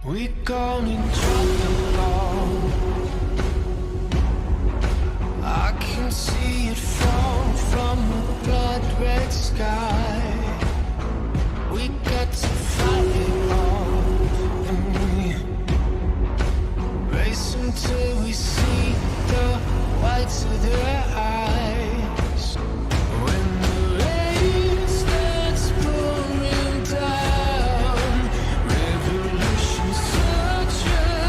We're gonna drop the bomb. I can see it from the blood red sky. We got to fight it all. Race until we see the whites of their eyes. When the rain starts pouring down, revolution such a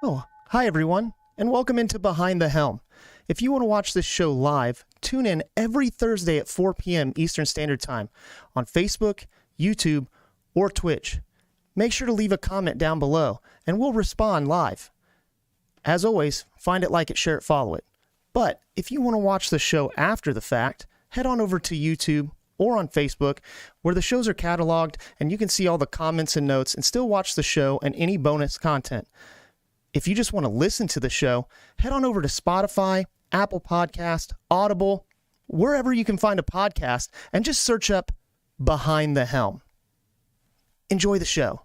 Oh, hi everyone, and welcome into Behind the Helm. If you want to watch this show live, tune in every Thursday at 4 p.m. Eastern Standard Time on Facebook, YouTube, or Twitch. Make sure to leave a comment down below, and we'll respond live. As always, find it, like it, share it, follow it. But if you want to watch the show after the fact, head on over to YouTube or on Facebook, where the shows are cataloged, and you can see all the comments and notes and still watch the show and any bonus content. If you just want to listen to the show, head on over to Spotify, Apple Podcast, Audible, wherever you can find a podcast, and just search up Behind the Helm. Enjoy the show.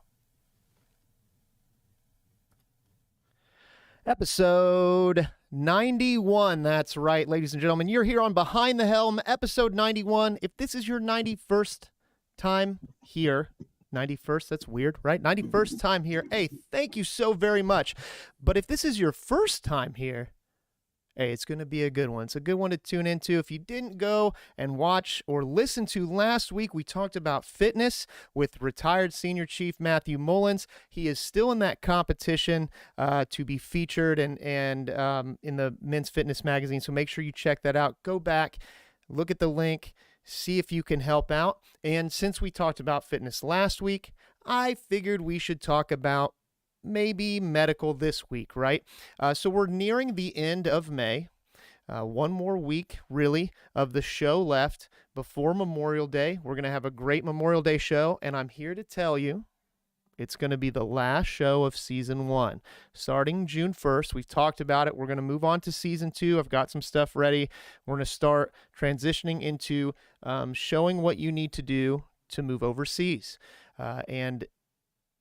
Episode 91, that's right, ladies and gentlemen. You're here on Behind the Helm, episode 91. If this is your 91st time here, 91st, that's weird, right? 91st time here. Hey, thank you so very much. But if this is your first time here, hey, it's going to be a good one. It's a good one to tune into. If you didn't go and watch or listen to last week, we talked about fitness with retired Senior Chief Matthew Mullins. He is still in that competition to be featured and in the Men's Fitness magazine, so make sure you check that out. Go back, look at the link, see if you can help out. And since we talked about fitness last week, I figured we should talk about maybe medical this week, right? So we're nearing the end of May. One more week, really, of the show left before Memorial Day. We're going to have a great Memorial Day show, and I'm here to tell you it's going to be the last show of Season 1. Starting June 1st, we've talked about it. We're going to move on to Season 2. I've got some stuff ready. We're going to start transitioning into showing what you need to do to move overseas. And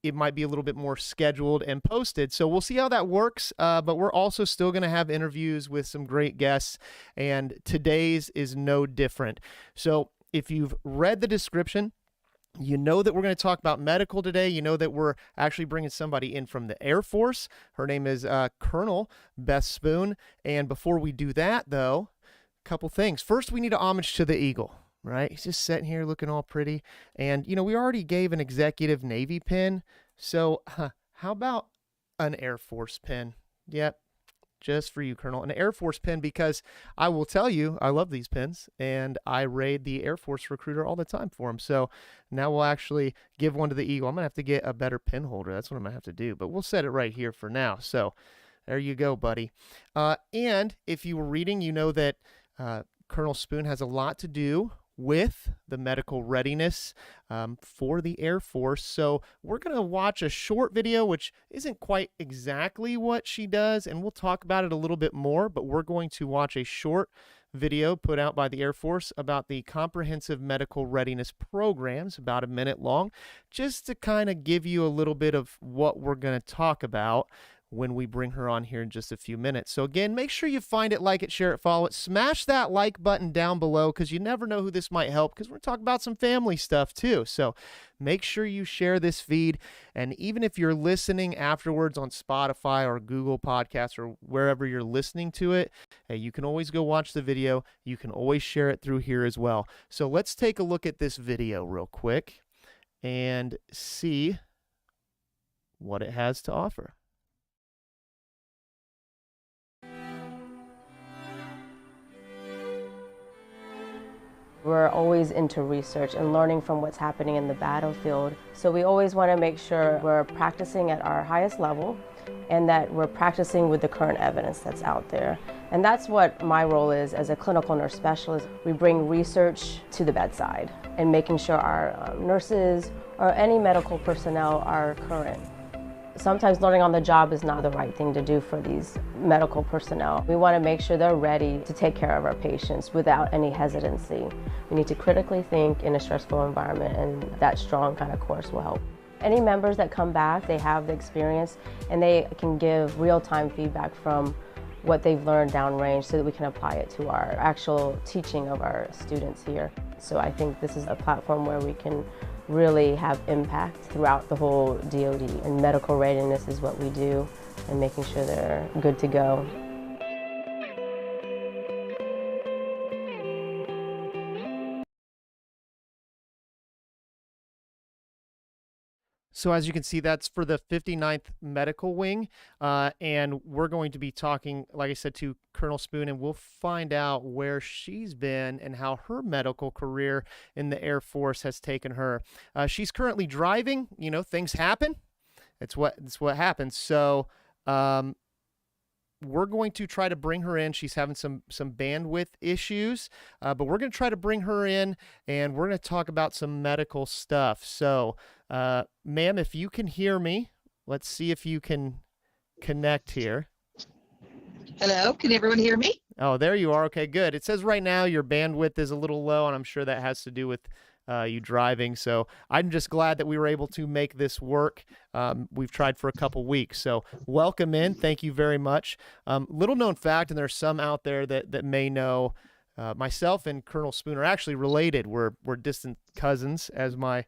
it might be a little bit more scheduled and posted. So we'll see how that works. But we're also still going to have interviews with some great guests. And today's is no different. So if you've read the description, you know that we're going to talk about medical today. You know that we're actually bringing somebody in from the Air Force. Her name is Colonel Beth Spoon. And before we do that, though, a couple things. First, we need a homage to the Eagle, right? He's just sitting here looking all pretty. And, you know, we already gave an executive Navy pin. So how about an Air Force pin? Yep. Just for you, Colonel, an Air Force pin, because I will tell you, I love these pins, and I raid the Air Force recruiter all the time for them. So now we'll actually give one to the Eagle. I'm going to have to get a better pin holder. That's what I'm going to have to do, but we'll set it right here for now. So there you go, buddy. And if you were reading, you know that Colonel Spoon has a lot to do with the medical readiness for the Air Force. So we're going to watch a short video, which isn't quite exactly what she does, and we'll talk about it a little bit more, but we're going to watch a short video put out by the Air Force about the comprehensive medical readiness programs, about a minute long, just to kind of give you a little bit of what we're going to talk about when we bring her on here in just a few minutes. So again, make sure you find it, like it, share it, follow it. Smash that like button down below, because you never know who this might help, because we're talking about some family stuff too. So make sure you share this feed. And even if you're listening afterwards on Spotify or Google Podcasts or wherever you're listening to it, hey, you can always go watch the video. You can always share it through here as well. So let's take a look at this video real quick and see what it has to offer. We're always into research and learning from what's happening in the battlefield. So we always want to make sure we're practicing at our highest level and that we're practicing with the current evidence that's out there. And that's what my role is as a clinical nurse specialist. We bring research to the bedside and making sure our nurses or any medical personnel are current. Sometimes learning on the job is not the right thing to do for these medical personnel. We want to make sure they're ready to take care of our patients without any hesitancy. We need to critically think in a stressful environment, and that strong kind of course will help. Any members that come back, they have the experience and they can give real-time feedback from what they've learned downrange so that we can apply it to our actual teaching of our students here. So I think this is a platform where we can really have impact throughout the whole DoD, and medical readiness is what we do and making sure they're good to go. So as you can see, that's for the 59th Medical Wing, and we're going to be talking, like I said, to Colonel Spoon, and we'll find out where she's been and how her medical career in the Air Force has taken her. She's currently driving. You know, things happen. It's what happens. So we're going to try to bring her in. She's having some bandwidth issues, but we're going to try to bring her in, and we're going to talk about some medical stuff. So, ma'am, if you can hear me, let's see if you can connect here. Hello, can everyone hear me? Oh, there you are. Okay, good. It says right now your bandwidth is a little low, and I'm sure that has to do with you driving. So I'm just glad that we were able to make this work. We've tried for a couple weeks. So welcome in. Thank you very much. Little known fact, and there's some out there that may know, myself and Colonel Spoon are actually related. We're distant cousins, as my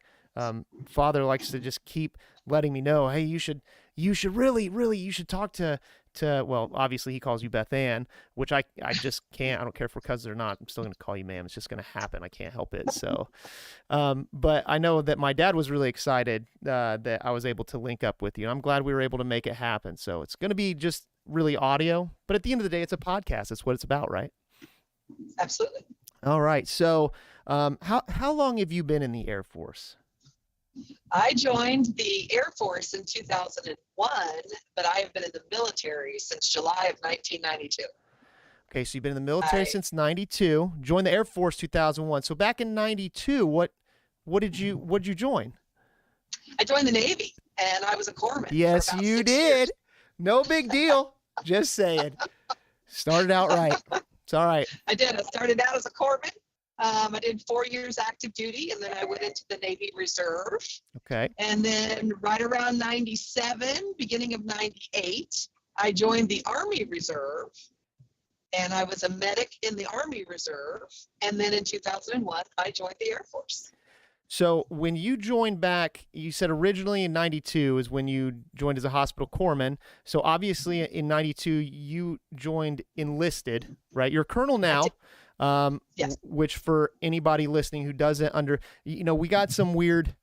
father likes to just keep letting me know. Hey, you should really, you should talk to, well, obviously he calls you Beth Ann, which I just can't. I don't care if we're cousins or not. I'm still going to call you ma'am. It's just going to happen. I can't help it. So, but I know that my dad was really excited that I was able to link up with you. I'm glad we were able to make it happen. So it's going to be just really audio, but at the end of the day, it's a podcast. That's what it's about, right? Absolutely. All right. So, how long have you been in the Air Force? I joined the Air Force in 2001, but I have been in the military since July of 1992. Okay, so you've been in the military since 92, joined the Air Force 2001. So back in 92, what did you join? I joined the Navy, and I was a corpsman. Yes, for about you 6 did. years. No big deal. Just saying. Started out right. It's all right. I did. I started out as a corpsman. I did 4 years active duty, and then I went into the Navy Reserve. Okay. And then right around 97, beginning of 98, I joined the Army Reserve, and I was a medic in the Army Reserve. And then in 2001, I joined the Air Force. So when you joined back, you said originally in 92 is when you joined as a hospital corpsman. So obviously in 92, you joined enlisted, right? You're a colonel now. Yes. Which for anybody listening who doesn't we got some weird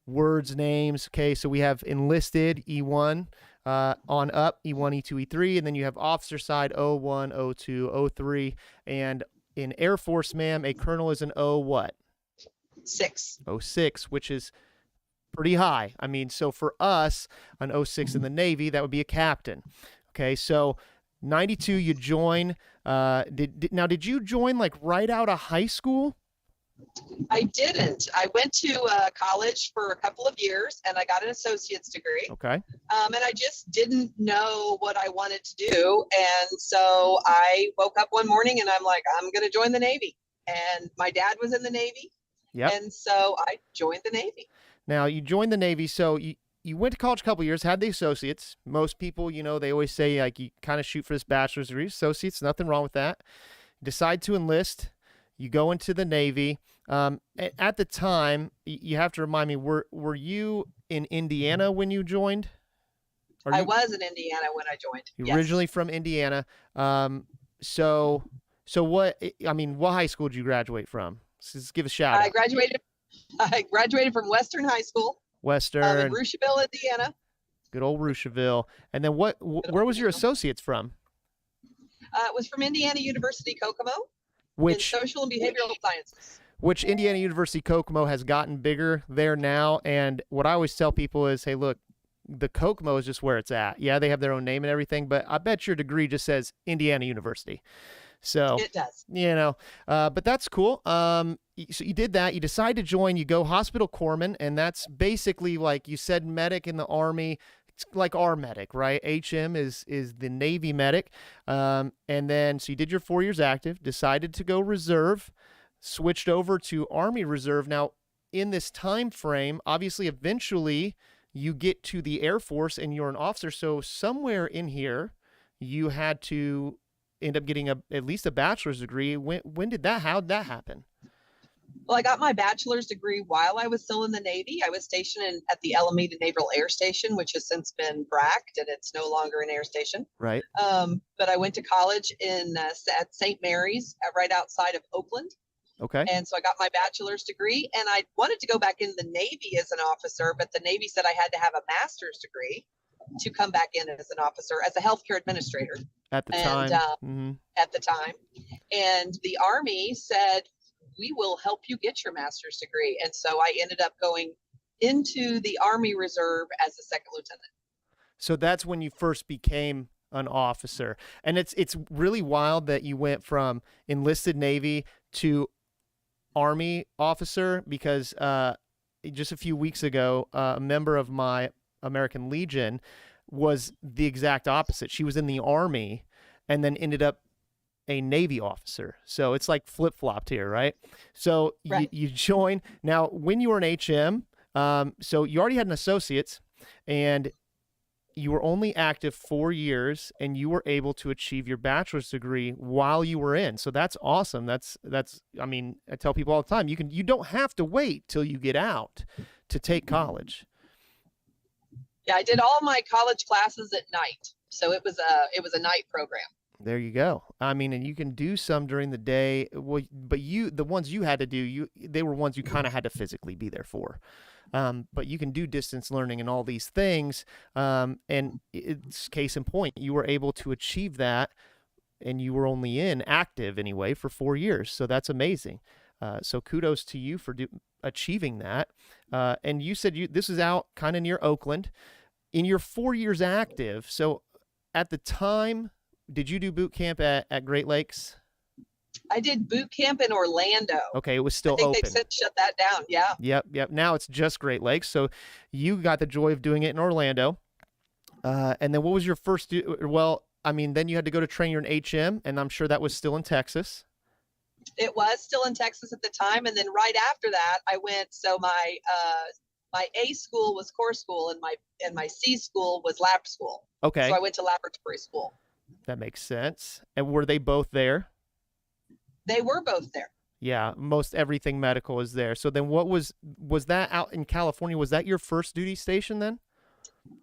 words, names. Okay. So we have enlisted E1, on up E1, E2, E3, and then you have officer side O1, O2, O3. And in Air Force, ma'am, a colonel is an O what? 6. 06, which is pretty high. I mean, so for us, an 06 in the Navy, that would be a captain. Okay. So 92, you join. Did you join like right out of high school? I didn't. I went to college for a couple of years, and I got an associate's degree. Okay. And I just didn't know what I wanted to do. And so I woke up one morning, and I'm like, I'm going to join the Navy. And my dad was in the Navy. Yep. And so I joined the Navy. Now, you joined the Navy, so you went to college a couple of years, had the associates. Most people, they always say, like, you kind of shoot for this bachelor's degree. Associates, nothing wrong with that. Decide to enlist. You go into the Navy. At the time, you have to remind me, were you in Indiana when you joined? I was in Indiana when I joined. You're originally from Indiana. So what high school did you graduate from? Just give a shout out. I graduated from Western High School. Western. In Rushville, Indiana. Good old Rushville. And then where was your associates from? It was from Indiana University, Kokomo, in social and behavioral sciences. Which Indiana University Kokomo has gotten bigger there now. And what I always tell people is, hey, look, the Kokomo is just where it's at. Yeah, they have their own name and everything, but I bet your degree just says Indiana University. So it does. But that's cool. So you did that. You decide to join. You go hospital corpsman, and that's basically like you said, medic in the Army. It's like our medic, right? HM is the Navy medic. And then so you did your 4 years active. Decided to go reserve. Switched over to Army Reserve. Now, in this time frame, obviously, eventually you get to the Air Force, and you're an officer. So somewhere in here, you had to end up getting at least a bachelor's degree. When did that? How did that happen? Well, I got my bachelor's degree while I was still in the Navy. I was stationed at the Alameda Naval Air Station, which has since been bracked, and it's no longer an air station. Right. But I went to college at St. Mary's, right outside of Oakland. Okay. And so I got my bachelor's degree, and I wanted to go back in the Navy as an officer, but the Navy said I had to have a master's degree to come back in as an officer, as a healthcare administrator. At the And time. at the time, and the Army said, we will help you get your master's degree. And so I ended up going into the Army Reserve as a second lieutenant. So that's when you first became an officer. And it's really wild that you went from enlisted Navy to Army officer, because just a few weeks ago, a member of my American Legion was the exact opposite. She was in the Army and then ended up a Navy officer. So it's like flip-flopped here, right? So Right. You join. Now, when you were an HM, so you already had an associate's, and you were only active 4 years, and you were able to achieve your bachelor's degree while you were in. So that's awesome. That's I mean, I tell people all the time, you don't have to wait till you get out to take college. Yeah, I did all my college classes at night. So it was a night program. There you go. I mean, and you can do some during the day. Well, but the ones you had to do, they were ones you kind of had to physically be there for. But you can do distance learning and all these things. And it's case in point, you were able to achieve that, and you were only in active anyway for 4 years. So that's amazing. So kudos to you for achieving that. And you said this is out kind of near Oakland. In your 4 years active, so at the time, did you do boot camp at Great Lakes? I did boot camp in Orlando. Okay, it was still I think open. they've since shut that down. Yeah. Yep. Now it's just Great Lakes. So you got the joy of doing it in Orlando. And then what was your first? Well, I mean, then you had to go to train your HM, and I'm sure that was still in Texas. It was still in Texas at the time, and then right after that, I went. So my A school was core school, and my C school was lab school. Okay, So I went to laboratory school. that makes sense. And were they both there? They were both there. Yeah, most everything medical is there. So then what was that out in California? Was that your first duty station then?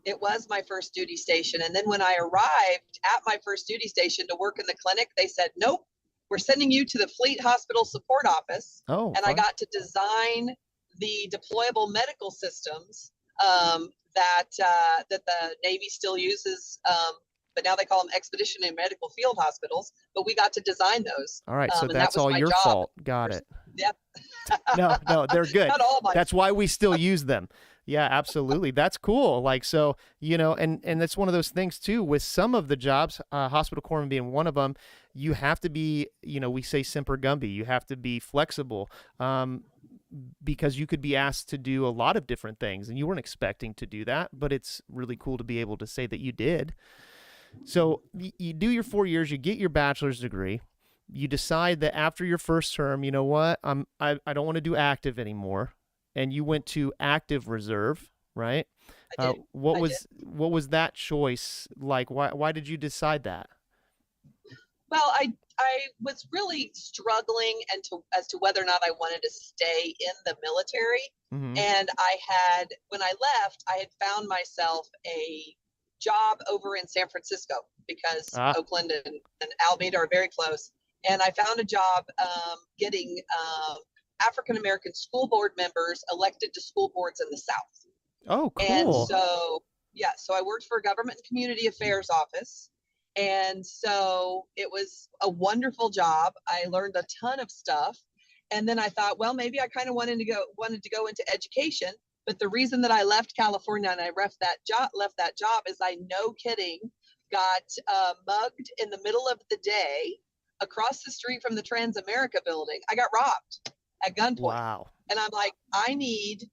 It was my first duty station. And then when I arrived at my first duty station to work in the clinic, they said, nope, we're sending you to the Fleet Hospital Support Office. Oh, and fun. I got to design the deployable medical systems that the Navy still uses. But now they call them expeditionary medical field hospitals. But we got to design those. All right, so and that's that was all my your job. fault. Got it. Yep. No, they're good. Not all my That's why we still use them. Yeah, absolutely. That's cool. Like, so, and that's one of those things too, with some of the jobs, hospital corpsman being one of them, you have to be, we say semper gumby, you have to be flexible, because you could be asked to do a lot of different things and you weren't expecting to do that, but it's really cool to be able to say that you did. So you do your 4 years, you get your bachelor's degree. You decide that after your first term, you know what, I don't want to do active anymore, and you went to active reserve, right? I did. What was that choice like? Why did you decide that? Well, I was really struggling as to whether or not I wanted to stay in the military. Mm-hmm. And when I left, I had found myself a job over in San Francisco, because Oakland and Alameda are very close. And I found a job getting African-American school board members elected to school boards in the South. Oh, cool. And so I worked for a government and community affairs office. And so it was a wonderful job. I learned a ton of stuff. And then I thought, well, maybe I kind of wanted to go into education. But the reason that I left California and I left that job is I, no kidding, got mugged in the middle of the day across the street from the Transamerica building. I got robbed at gunpoint. Wow. And I'm like, I need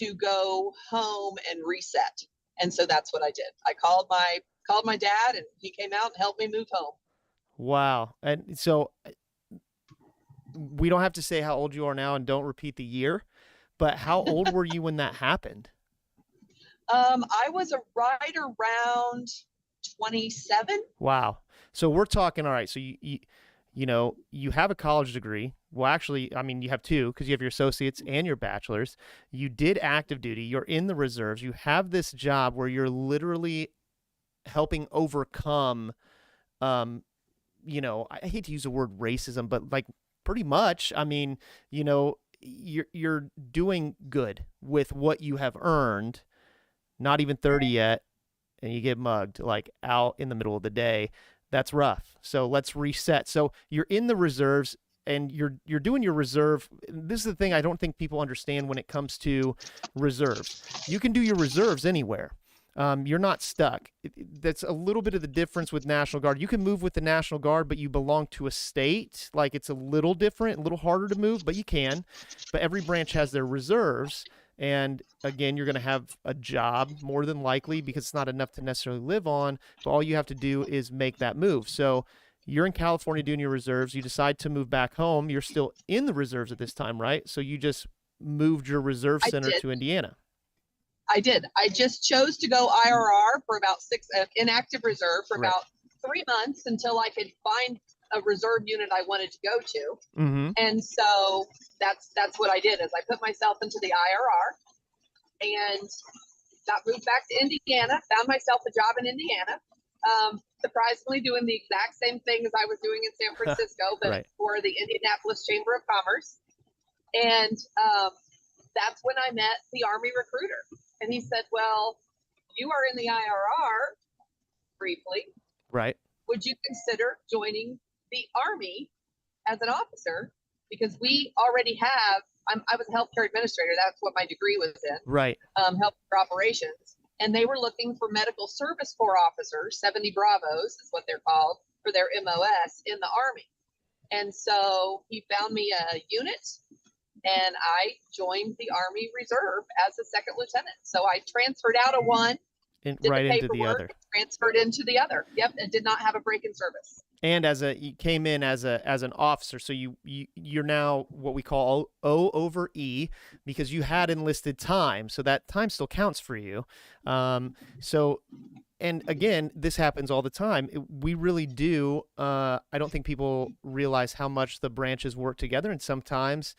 to go home and reset. And so that's what I did. I called my dad, and he came out and helped me move home. Wow. And so we don't have to say how old you are now, and don't repeat the year, but how old were you when that happened? I was right around 27. Wow. So we're talking, all right, so you have a college degree. Well, actually, I mean, you have two, because you have your associates and your bachelor's. You did active duty. You're in the reserves. You have this job where you're literally helping overcome, I hate to use the word racism, but like pretty much. I mean, you're doing good with what you have earned. Not even 30 yet, and you get mugged like out in the middle of the day. That's rough. So let's reset. So you're in the reserves, and you're doing your reserve. This is the thing I don't think people understand when it comes to reserves. You can do your reserves anywhere. You're not stuck. That's a little bit of the difference with National Guard. You can move with the National Guard, but you belong to a state. Like, it's a little different, a little harder to move, but you can. But every branch has their reserves. And again, you're going to have a job more than likely, because it's not enough to necessarily live on. But all you have to do is make that move. So you're in California doing your reserves. You decide to move back home. You're still in the reserves at this time, right? So you just moved your reserve center to Indiana. I did. I just chose to go IRR for about inactive reserve for about 3 months until I could find a reserve unit I wanted to go to. Mm-hmm. And so that's what I did, is I put myself into the IRR and got moved back to Indiana, found myself a job in Indiana. Surprisingly doing the exact same thing as I was doing in San Francisco, but for the Indianapolis Chamber of Commerce. And that's when I met the Army recruiter. And he said, well, you are in the IRR briefly. Right. Would you consider joining the Army as an officer? Because we already have, I was a healthcare administrator. That's what my degree was in. Right. Healthcare operations. And they were looking for medical service corps officers, 70 Bravos is what they're called, for their MOS in the Army. And so he found me a unit, and I joined the Army Reserve as a second lieutenant. So I transferred out of one, right into the other. Transferred into the other. Yep, and did not have a break in service. And you came in as an officer, so you're now what we call O over E, because you had enlisted time, so that time still counts for you. And again, this happens all the time. We really do. I don't think people realize how much the branches work together, and sometimes,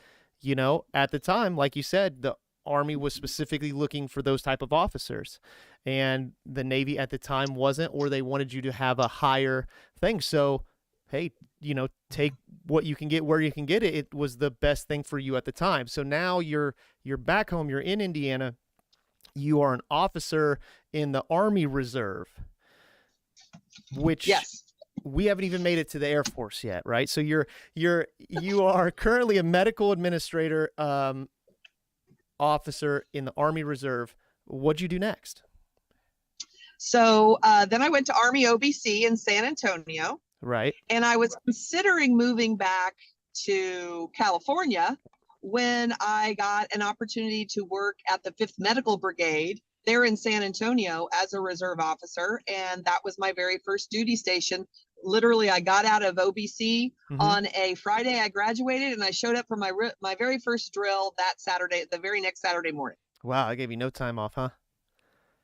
at the time, like you said, the Army was specifically looking for those type of officers, and the Navy at the time wasn't, or they wanted you to have a higher thing. So, hey, take what you can get where you can get it. It was the best thing for you at the time. So now you're back home. You're in Indiana. You are an officer in the Army Reserve, which we haven't even made it to the Air Force yet, right? So you are currently a medical administrator, officer in the Army Reserve. What'd you do next? So then I went to Army OBC in San Antonio. Right. And I was considering moving back to California when I got an opportunity to work at the 5th Medical Brigade there in San Antonio as a reserve officer. And that was my very first duty station. Literally, I got out of OBC on a Friday. I graduated, and I showed up for my very first drill that Saturday, the very next Saturday morning. Wow, I gave you no time off, huh?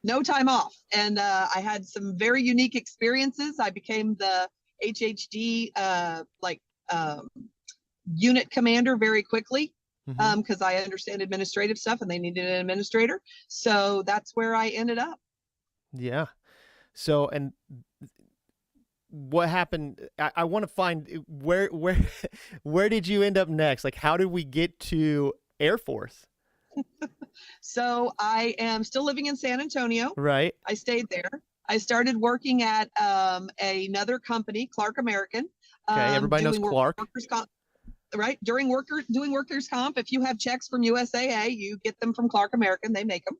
No time off. And I had some very unique experiences. I became the HHD unit commander very quickly because I understand administrative stuff, and they needed an administrator. So that's where I ended up. Yeah. So, and what happened? I want to find where did you end up next? Like, how did we get to Air Force? So I am still living in San Antonio. Right. I stayed there. I started working at another company, Clark American. Okay, everybody knows Clark. Right. Doing workers' comp. If you have checks from USAA, you get them from Clark American. They make them.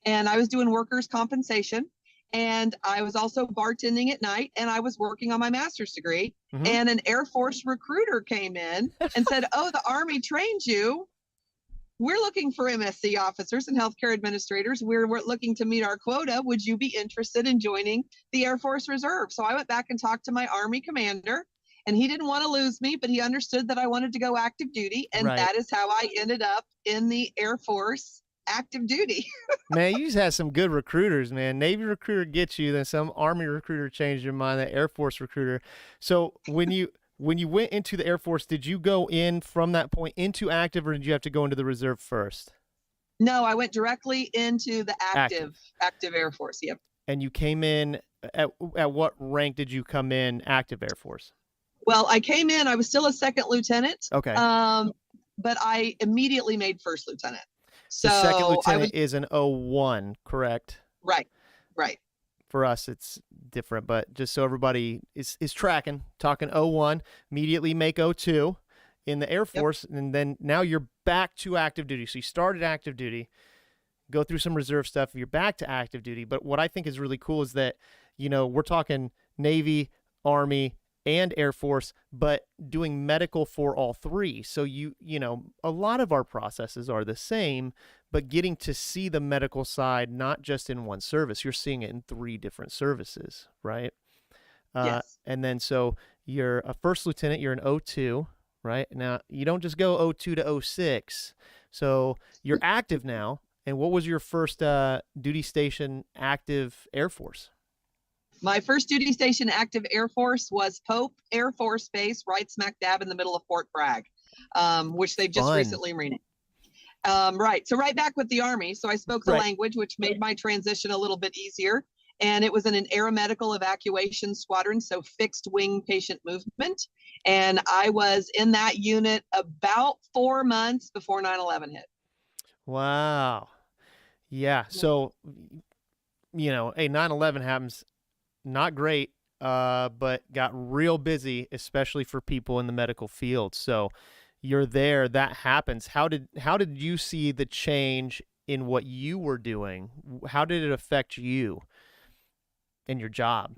And I was doing workers' compensation. And I was also bartending at night, and I was working on my master's degree. And an Air Force recruiter came in and said, oh, the Army trained you. We're looking for MSc officers and healthcare administrators. We're looking to meet our quota. Would you be interested in joining the Air Force Reserve? So I went back and talked to my Army commander, and he didn't want to lose me, but he understood that I wanted to go active duty. And that is how I ended up in the Air Force active duty. Man, you just had some good recruiters, man. Navy recruiter gets you, then some Army recruiter changed your mind, the Air Force recruiter. So when you went into the Air Force, did you go in from that point into active, or did you have to go into the reserve first? No, I went directly into the active Air Force. Yep. And you came in at what rank did you come in active Air Force? Well, I came in, I was still a second lieutenant. Okay. But I immediately made first lieutenant. So second lieutenant I was is an 01, correct? right. For us, it's different, but just so everybody is tracking, talking 01, immediately make 02 in the Air Force, and then now you're back to active duty. So you started active duty, go through some reserve stuff, you're back to active duty. But what I think is really cool is that, we're talking Navy, Army, and Air Force, but doing medical for all three. So a lot of our processes are the same, but getting to see the medical side, not just in one service, you're seeing it in three different services, right? Yes. And then, so you're a first lieutenant, you're an 02, right? Now, you don't just go 02 to 06. So you're active now. And what was your first duty station active Air Force? My first duty station active Air Force was Pope Air Force Base, right smack dab in the middle of Fort Bragg, which they've just recently renamed. Right. So right back with the Army. So I spoke the language, which made my transition a little bit easier. And it was in an aeromedical evacuation squadron, so fixed wing patient movement. And I was in that unit about 4 months before 9/11 hit. Wow. Yeah. So, 9/11 happens. Not great, but got real busy, especially for people in the medical field. So you're there, that happens. How did you see the change in what you were doing? How did it affect you and your job?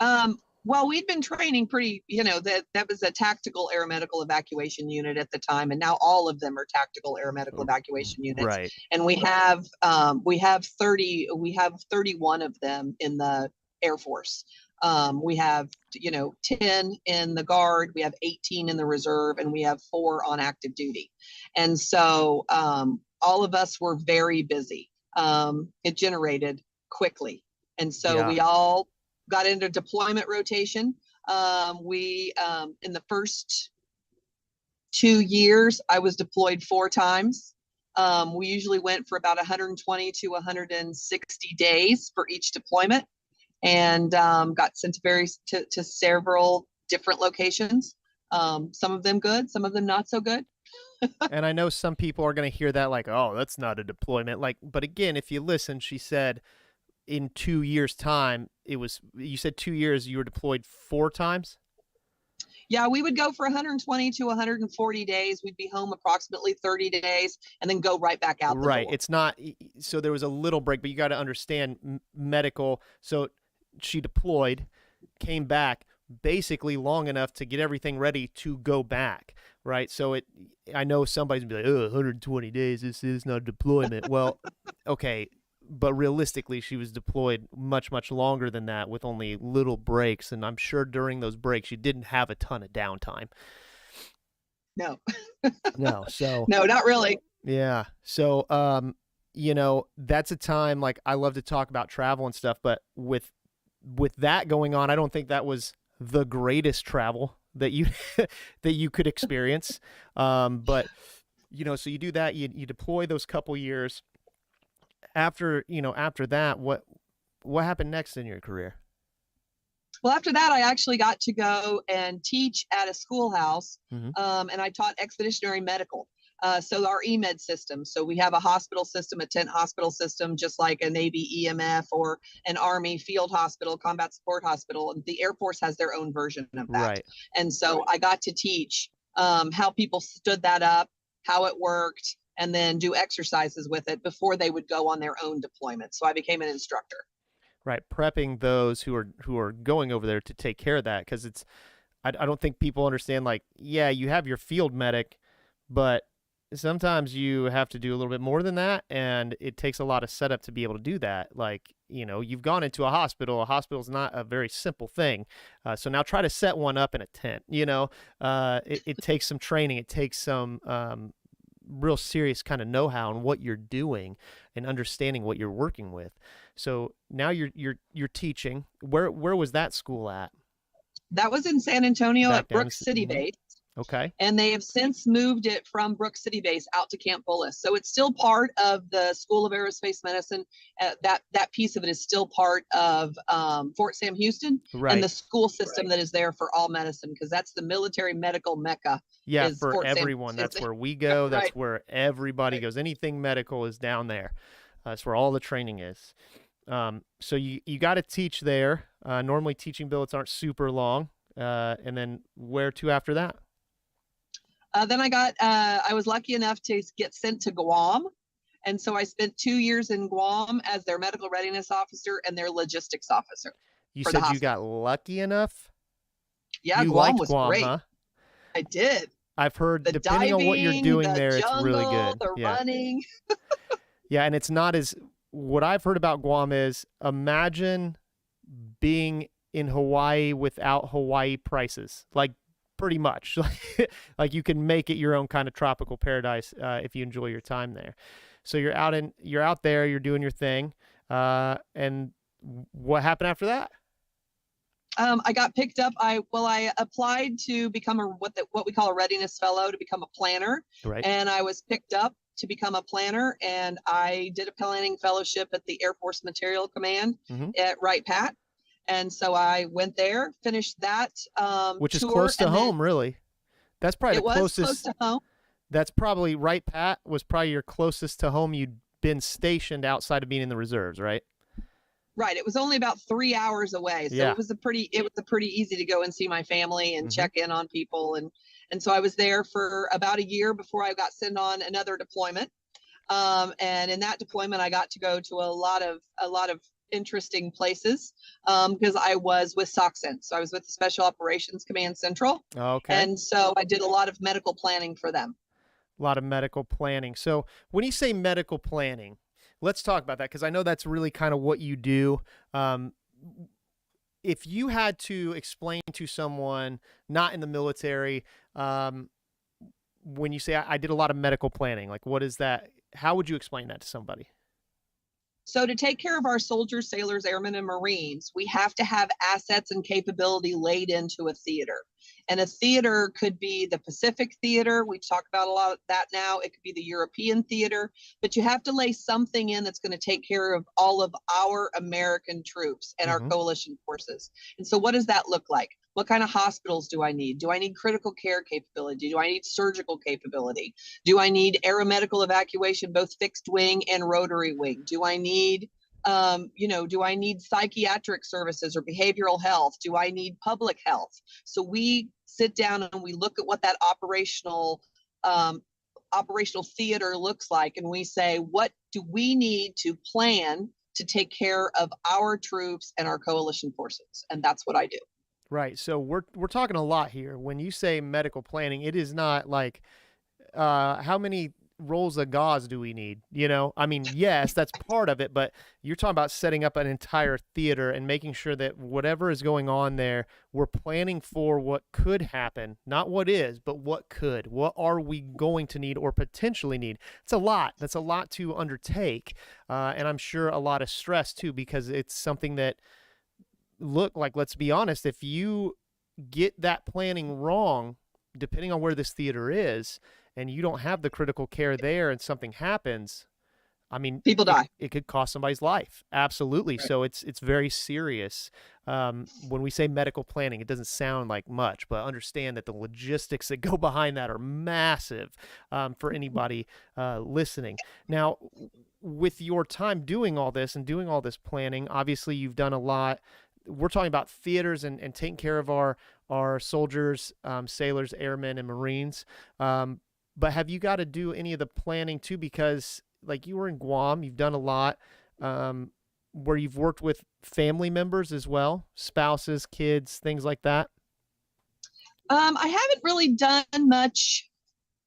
Well, we'd been training pretty, that was a tactical aeromedical evacuation unit at the time, and now all of them are tactical aeromedical evacuation units. Right. And we have 31 of them in the Air Force. We have 10 in the Guard, we have 18 in the Reserve, and we have 4 on active duty. And so all of us were very busy. It generated quickly, and so we all got into deployment rotation. We in the first 2 years, I was deployed 4 times. We usually went for about 120 to 160 days for each deployment, and got sent to several different locations. Some of them good, some of them not so good. And I know some people are going to hear that like, oh, that's not a deployment. But again, if you listen, she said in 2 years' time, you said 2 years, you were deployed 4 times? Yeah, we would go for 120 to 140 days. We'd be home approximately 30 days and then go right back out the door. It's not, so there was a little break, but you got to understand medical. So she deployed, came back basically long enough to get everything ready to go back, right? So I know somebody's gonna be like, 120 days, this is not a deployment. Well, okay, but realistically, she was deployed much, much longer than that with only little breaks. And I'm sure during those breaks, you didn't have a ton of downtime. No. No. So no, not really. Yeah. So, that's a time, like, I love to talk about travel and stuff, but with that going on, I don't think that was the greatest travel that you could experience. But, so you do that, you deploy those couple years. After that, what happened next in your career? Well, after that, I actually got to go and teach at a schoolhouse, Mm-hmm. and I taught expeditionary medical. So our EMED system. So we have a hospital system, a tent hospital system, just like a Navy EMF or an Army field hospital, combat support hospital. And the Air Force has their own version of that. Right. And so I got to teach how people stood that up, how it worked, and then do exercises with it before they would go on their own deployment. So I became an instructor. Right, prepping those who are going over there to take care of that, because I don't think people understand, like, yeah, you have your field medic, but sometimes you have to do a little bit more than that, and it takes a lot of setup to be able to do that. Like, you've gone into a hospital. A hospital is not a very simple thing. So now try to set one up in a tent. It takes some training. It takes some real serious kind of know-how on what you're doing and understanding what you're working with. So now you're teaching. Where was that school at? That was in San Antonio Back at Brooks City Base. Okay. And they have since moved it from Brooks City Base out to Camp Bullis. So it's still part of the School of Aerospace Medicine. That piece of it is still part of Fort Sam Houston and the school system that is there for all medicine, because that's the military medical mecca. Yeah, is for Fort Sam everyone. That's Houston. where we go. That's Right. where everybody goes. Anything medical is down there. That's where all the training is. So you got to teach there. Normally teaching billets aren't super long. And then where to after that? Then I was lucky enough to get sent to Guam. And so I spent 2 years in Guam as their medical readiness officer and their logistics officer. You for the said you hospital. got lucky enough? Yeah, You Guam liked was Guam, great. huh? I did. I've heard The depending on what you're diving, doing the there, it's really jungle, good. the Yeah. running. Yeah, and it's not as what I've heard about Guam is imagine being in Hawaii without Hawaii prices. Like pretty much. Like you can make it your own kind of tropical paradise if you enjoy your time there. So you're out there, you're doing your thing. And what happened after that? I got picked up. I applied to become what we call a readiness fellow, to become a planner. Right. And I was picked up to become a planner, and I did a planning fellowship at the Air Force Material Command at Wright Pat. And so I went there, finished that which is tour, close to and then home, really. That's probably it the was closest. close to home. That's probably Wright Pat was probably your closest to home you'd been stationed outside of being in the reserves, right? Right. It was only about 3 hours away. So Yeah. it was a pretty easy to go and see my family and Mhm. check in on people. And so I was there for about a year before I got sent on another deployment. And in that deployment, I got to go to a lot of interesting places because I was with SOCCENT. So I was with the Special Operations Command Central. Okay. And so I did a lot of medical planning for them. A lot of medical planning. So when you say medical planning, let's talk about that, because I know that's really kind of what you do. If you had to explain to someone not in the military, when you say I did a lot of medical planning, like what is that? How would you explain that to somebody? So to take care of our soldiers, sailors, airmen, and Marines, we have to have assets and capability laid into a theater. And a theater could be the Pacific Theater. We talk about a lot of that now. It could be the European theater, but you have to lay something in that's going to take care of all of our American troops and our coalition forces. And so what does that look like? What kind of hospitals do I need? Do I need critical care capability? Do I need surgical capability? Do I need aeromedical evacuation, both fixed wing and rotary wing? Do I need do I need psychiatric services or behavioral health? Do I need public health? So we sit down and we look at what that operational theater looks like, and we say, what do we need to plan to take care of our troops and our coalition forces? And that's what I do. Right. So we're talking a lot here. When you say medical planning, it is not like how many rolls of gauze do we need? I mean, yes, that's part of it, but you're talking about setting up an entire theater and making sure that whatever is going on there, we're planning for what could happen, not what is, but what could. What are we going to need or potentially need? It's a lot. That's a lot to undertake, and I'm sure a lot of stress too, because it's something that let's be honest, if you get that planning wrong, depending on where this theater is, and you don't have the critical care there and something happens, I mean, people die. It could cost somebody's life. Absolutely. Right. So it's very serious. When we say medical planning, it doesn't sound like much, but understand that the logistics that go behind that are massive for anybody listening. Now, with your time doing all this and doing all this planning, obviously you've done a lot. We're talking about theaters and taking care of our soldiers, sailors, airmen, and Marines. But have you got to do any of the planning too? Because like you were in Guam, you've done a lot where you've worked with family members as well, spouses, kids, things like that. I haven't really done much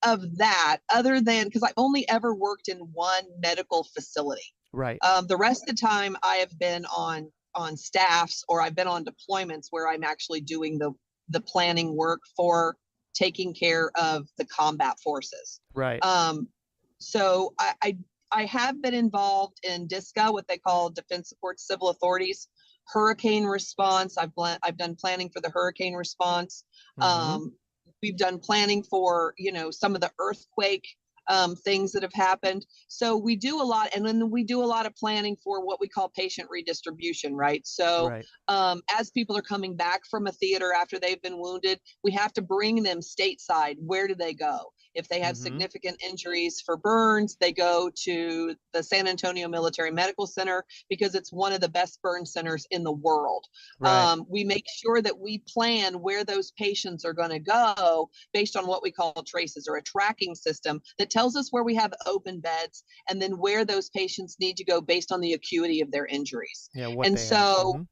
of that other than because I've only ever worked in one medical facility. Right. The rest of the time I have been on staffs, or I've been on deployments where I'm actually doing the planning work for taking care of the combat forces. Right. So I have been involved in DISCA, what they call Defense Support Civil Authorities, hurricane response. I've done planning for the hurricane response. We've done planning for, some of the earthquake things that have happened. So we do a lot, and then we do a lot of planning for what we call patient redistribution, right? So Right. as people are coming back from a theater after they've been wounded, we have to bring them stateside. Where do they go? If they have Mhm. significant injuries for burns, they go to the San Antonio Military Medical Center because it's one of the best burn centers in the world. Right. We make sure that we plan where those patients are going to go based on what we call traces, or a tracking system that tells us where we have open beds and then where those patients need to go based on the acuity of their injuries. Yeah, what And they have. so, Mhm.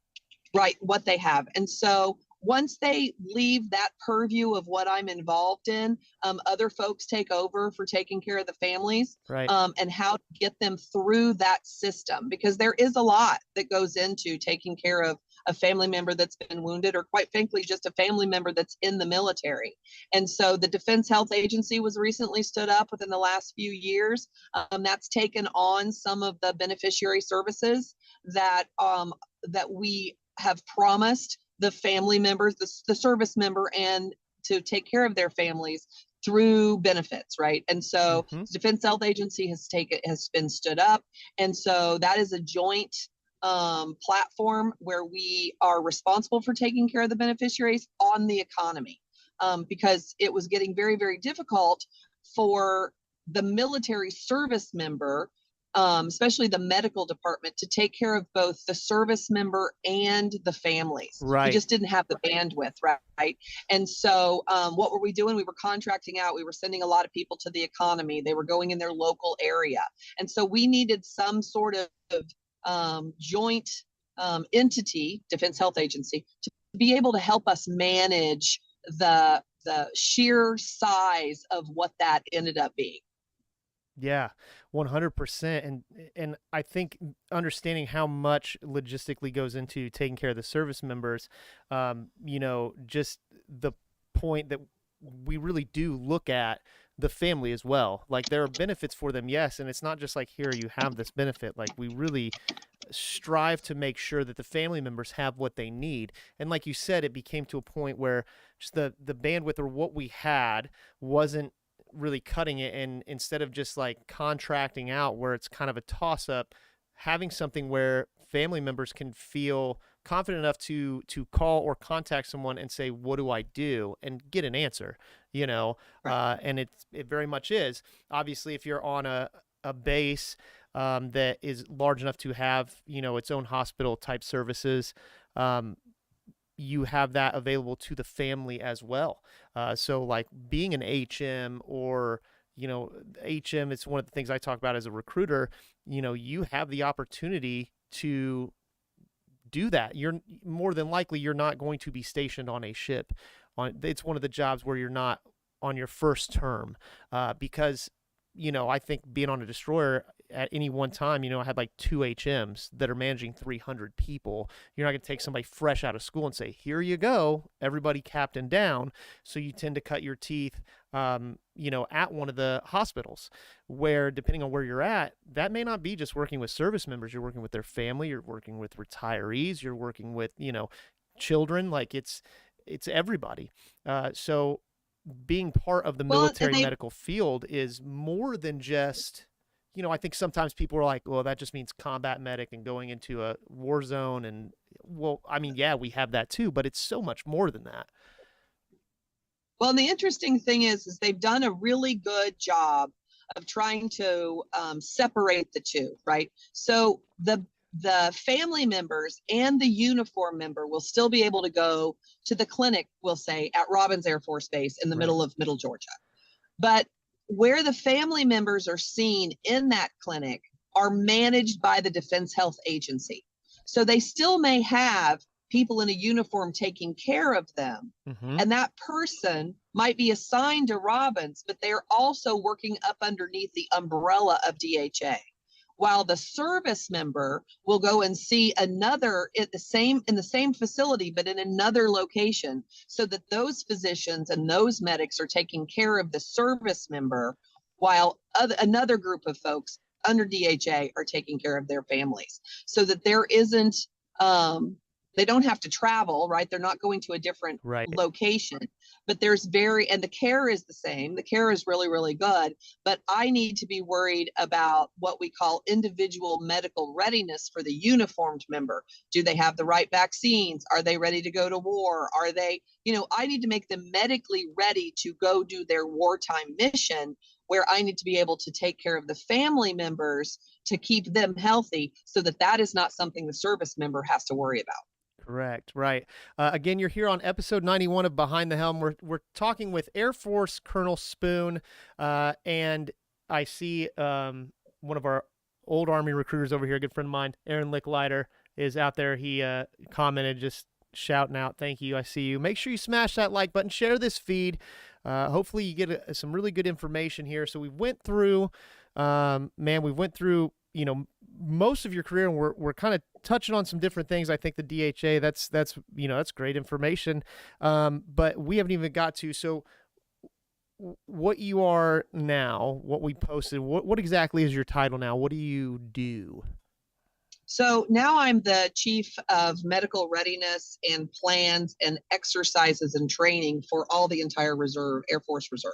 right, what they have. And so once they leave that purview of what I'm involved in, other folks take over for taking care of the families, Right. and how to get them through that system, because there is a lot that goes into taking care of a family member that's been wounded, or quite frankly, just a family member that's in the military. And so the Defense Health Agency was recently stood up within the last few years. That's taken on some of the beneficiary services that that we have promised the family members, the service member, and to take care of their families through benefits, right? And so Mhm. the Defense Health Agency has been stood up, and so that is a joint platform where we are responsible for taking care of the beneficiaries on the economy, because it was getting very, very difficult for the military service member, especially the medical department, to take care of both the service member and the families. We Right. just didn't have the bandwidth, right? And so what were we doing? We were contracting out. We were sending a lot of people to the economy. They were going in their local area. And so we needed some sort of joint entity, Defense Health Agency, to be able to help us manage the sheer size of what that ended up being. Yeah, 100%. And I think understanding how much logistically goes into taking care of the service members, just the point that we really do look at the family as well. Like, there are benefits for them, yes, and it's not just like, here, you have this benefit. Like, we really strive to make sure that the family members have what they need. And like you said, it became to a point where just the bandwidth, or what we had, wasn't really cutting it. And instead of just like contracting out where it's kind of a toss up, having something where family members can feel confident enough to call or contact someone and say, what do I do, and get an answer, and it very much is. Obviously, if you're on a base that is large enough to have, its own hospital type services, you have that available to the family as well. So like being an HM, or, HM, it's one of the things I talk about as a recruiter. You have the opportunity to do that. You're more than likely, you're not going to be stationed on a ship. It's one of the jobs where you're not on your first term, because I think being on a destroyer at any one time, I had like 2 HMs that are managing 300 people. You're not going to take somebody fresh out of school and say, here you go, everybody captain down. So you tend to cut your teeth, at one of the hospitals, where depending on where you're at, that may not be just working with service members. You're working with their family. You're working with retirees. You're working with, children. Like, it's everybody. So being part of the military medical field is more than just, I think sometimes people are like, well, that just means combat medic and going into a war zone. And well, I mean, yeah, we have that too, but it's so much more than that. Well, and the interesting thing is they've done a really good job of trying to separate the two, right? So the family members and the uniform member will still be able to go to the clinic, we'll say, at Robins Air Force Base in the middle of Middle Georgia. But where the family members are seen in that clinic are managed by the Defense Health Agency. So they still may have people in a uniform taking care of them. Mm-hmm. And that person might be assigned to Robins, but they're also working up underneath the umbrella of DHA. While the service member will go and see another in the same facility, but in another location, so that those physicians and those medics are taking care of the service member, while another group of folks under DHA are taking care of their families, so that there isn't they don't have to travel, right? They're not going to a different Right. location, but and the care is the same. The care is really, really good, but I need to be worried about what we call individual medical readiness for the uniformed member. Do they have the right vaccines? Are they ready to go to war? Are they, I need to make them medically ready to go do their wartime mission, where I need to be able to take care of the family members to keep them healthy, so that is not something the service member has to worry about. Correct. Right. Again, you're here on episode 91 of Behind the Helm. We're talking with Air Force Colonel Spoon, and I see one of our old Army recruiters over here, a good friend of mine, Aaron Licklider, is out there. He commented, just shouting out, "Thank you. I see you." Make sure you smash that like button, share this feed. Hopefully you get some really good information here. So we went through, we went through, most of your career, and we're kind of touching on some different things. I think the DHA, that's great information. But we haven't even got to, so what you are now, what we posted, what exactly is your title now? What do you do? So now I'm the Chief of Medical Readiness and Plans and Exercises and Training for all the entire Reserve, Air Force Reserve.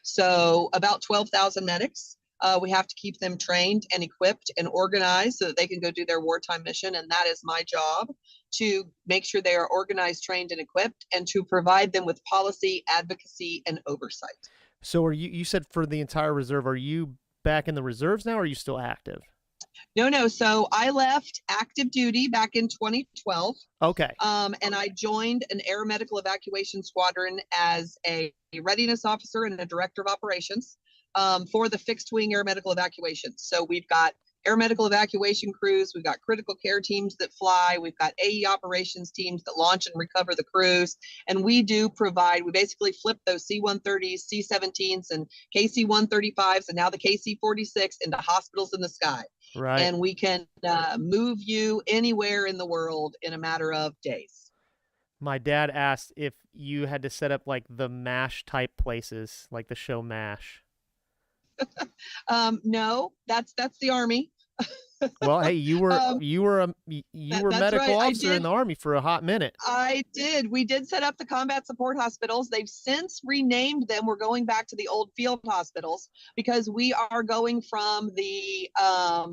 So about 12,000 medics. We have to keep them trained and equipped and organized so that they can go do their wartime mission. And that is my job, to make sure they are organized, trained, and equipped, and to provide them with policy, advocacy, and oversight. So you said for the entire reserve, are you back in the reserves now, or are you still active? No. So I left active duty back in 2012. Okay. And I joined an air medical evacuation squadron as a readiness officer and a director of operations for the fixed wing air medical evacuation. So we've got air medical evacuation crews, we've got critical care teams that fly, we've got AE operations teams that launch and recover the crews. And we basically flip those C-130s, C-17s, and KC-135s, and now the KC-46 into hospitals in the sky. Right. And we can move you anywhere in the world in a matter of days. My dad asked if you had to set up like the MASH type places, like the show MASH. No, that's the Army. Well, hey, you were a medical right. officer in the Army for a hot minute. I did. We did set up the combat support hospitals. They've since renamed them. We're going back to the old field hospitals because we are going from the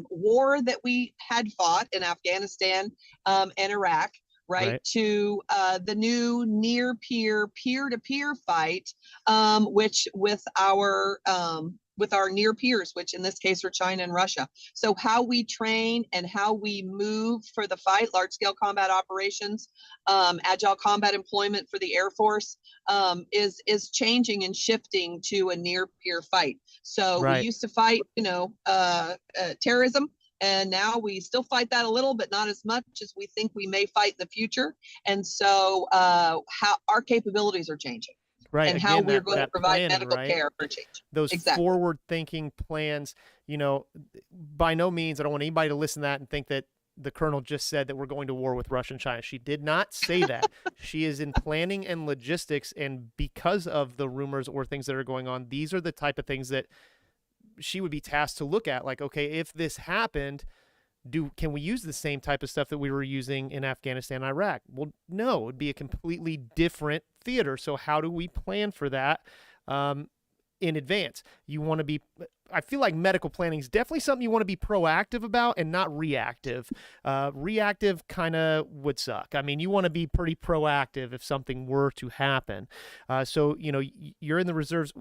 war that we had fought in Afghanistan and Iraq, right, to the new near peer-to-peer fight, which with our near peers, which in this case are China and Russia. So how we train and how we move for the fight, large scale combat operations, agile combat employment for the Air Force is changing and shifting to a near peer fight. So we used to fight, terrorism. And now we still fight that a little, but not as much as we think we may fight in the future. And so how our capabilities are changing. Right. And how we're going to provide medical care for change. Those forward-thinking plans, by no means, I don't want anybody to listen to that and think that the colonel just said that we're going to war with Russia and China. She did not say that. She is in planning and logistics, and because of the rumors or things that are going on, these are the type of things that she would be tasked to look at. Like, okay, if this happened, can we use the same type of stuff that we were using in Afghanistan and Iraq? Well, no, it would be a completely different theater. So how do we plan for that in advance? You want to be, I feel like medical planning is definitely something you want to be proactive about and not reactive. Reactive kind of would suck. I mean, you want to be pretty proactive if something were to happen. So, you're in the reserves.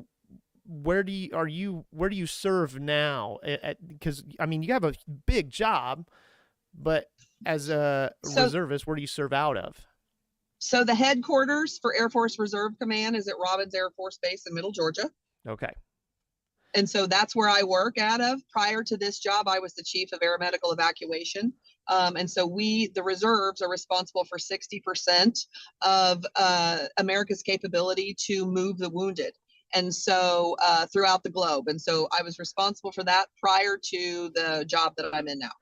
Where do you serve now? Because you have a big job, but as a reservist, where do you serve out of? So the headquarters for Air Force Reserve Command is at Robins Air Force Base in Middle Georgia. Okay. And so that's where I work out of. Prior to this job, I was the chief of air medical evacuation. And so the reserves are responsible for 60% of America's capability to move the wounded. And so throughout the globe. And so I was responsible for that prior to the job that I'm in now.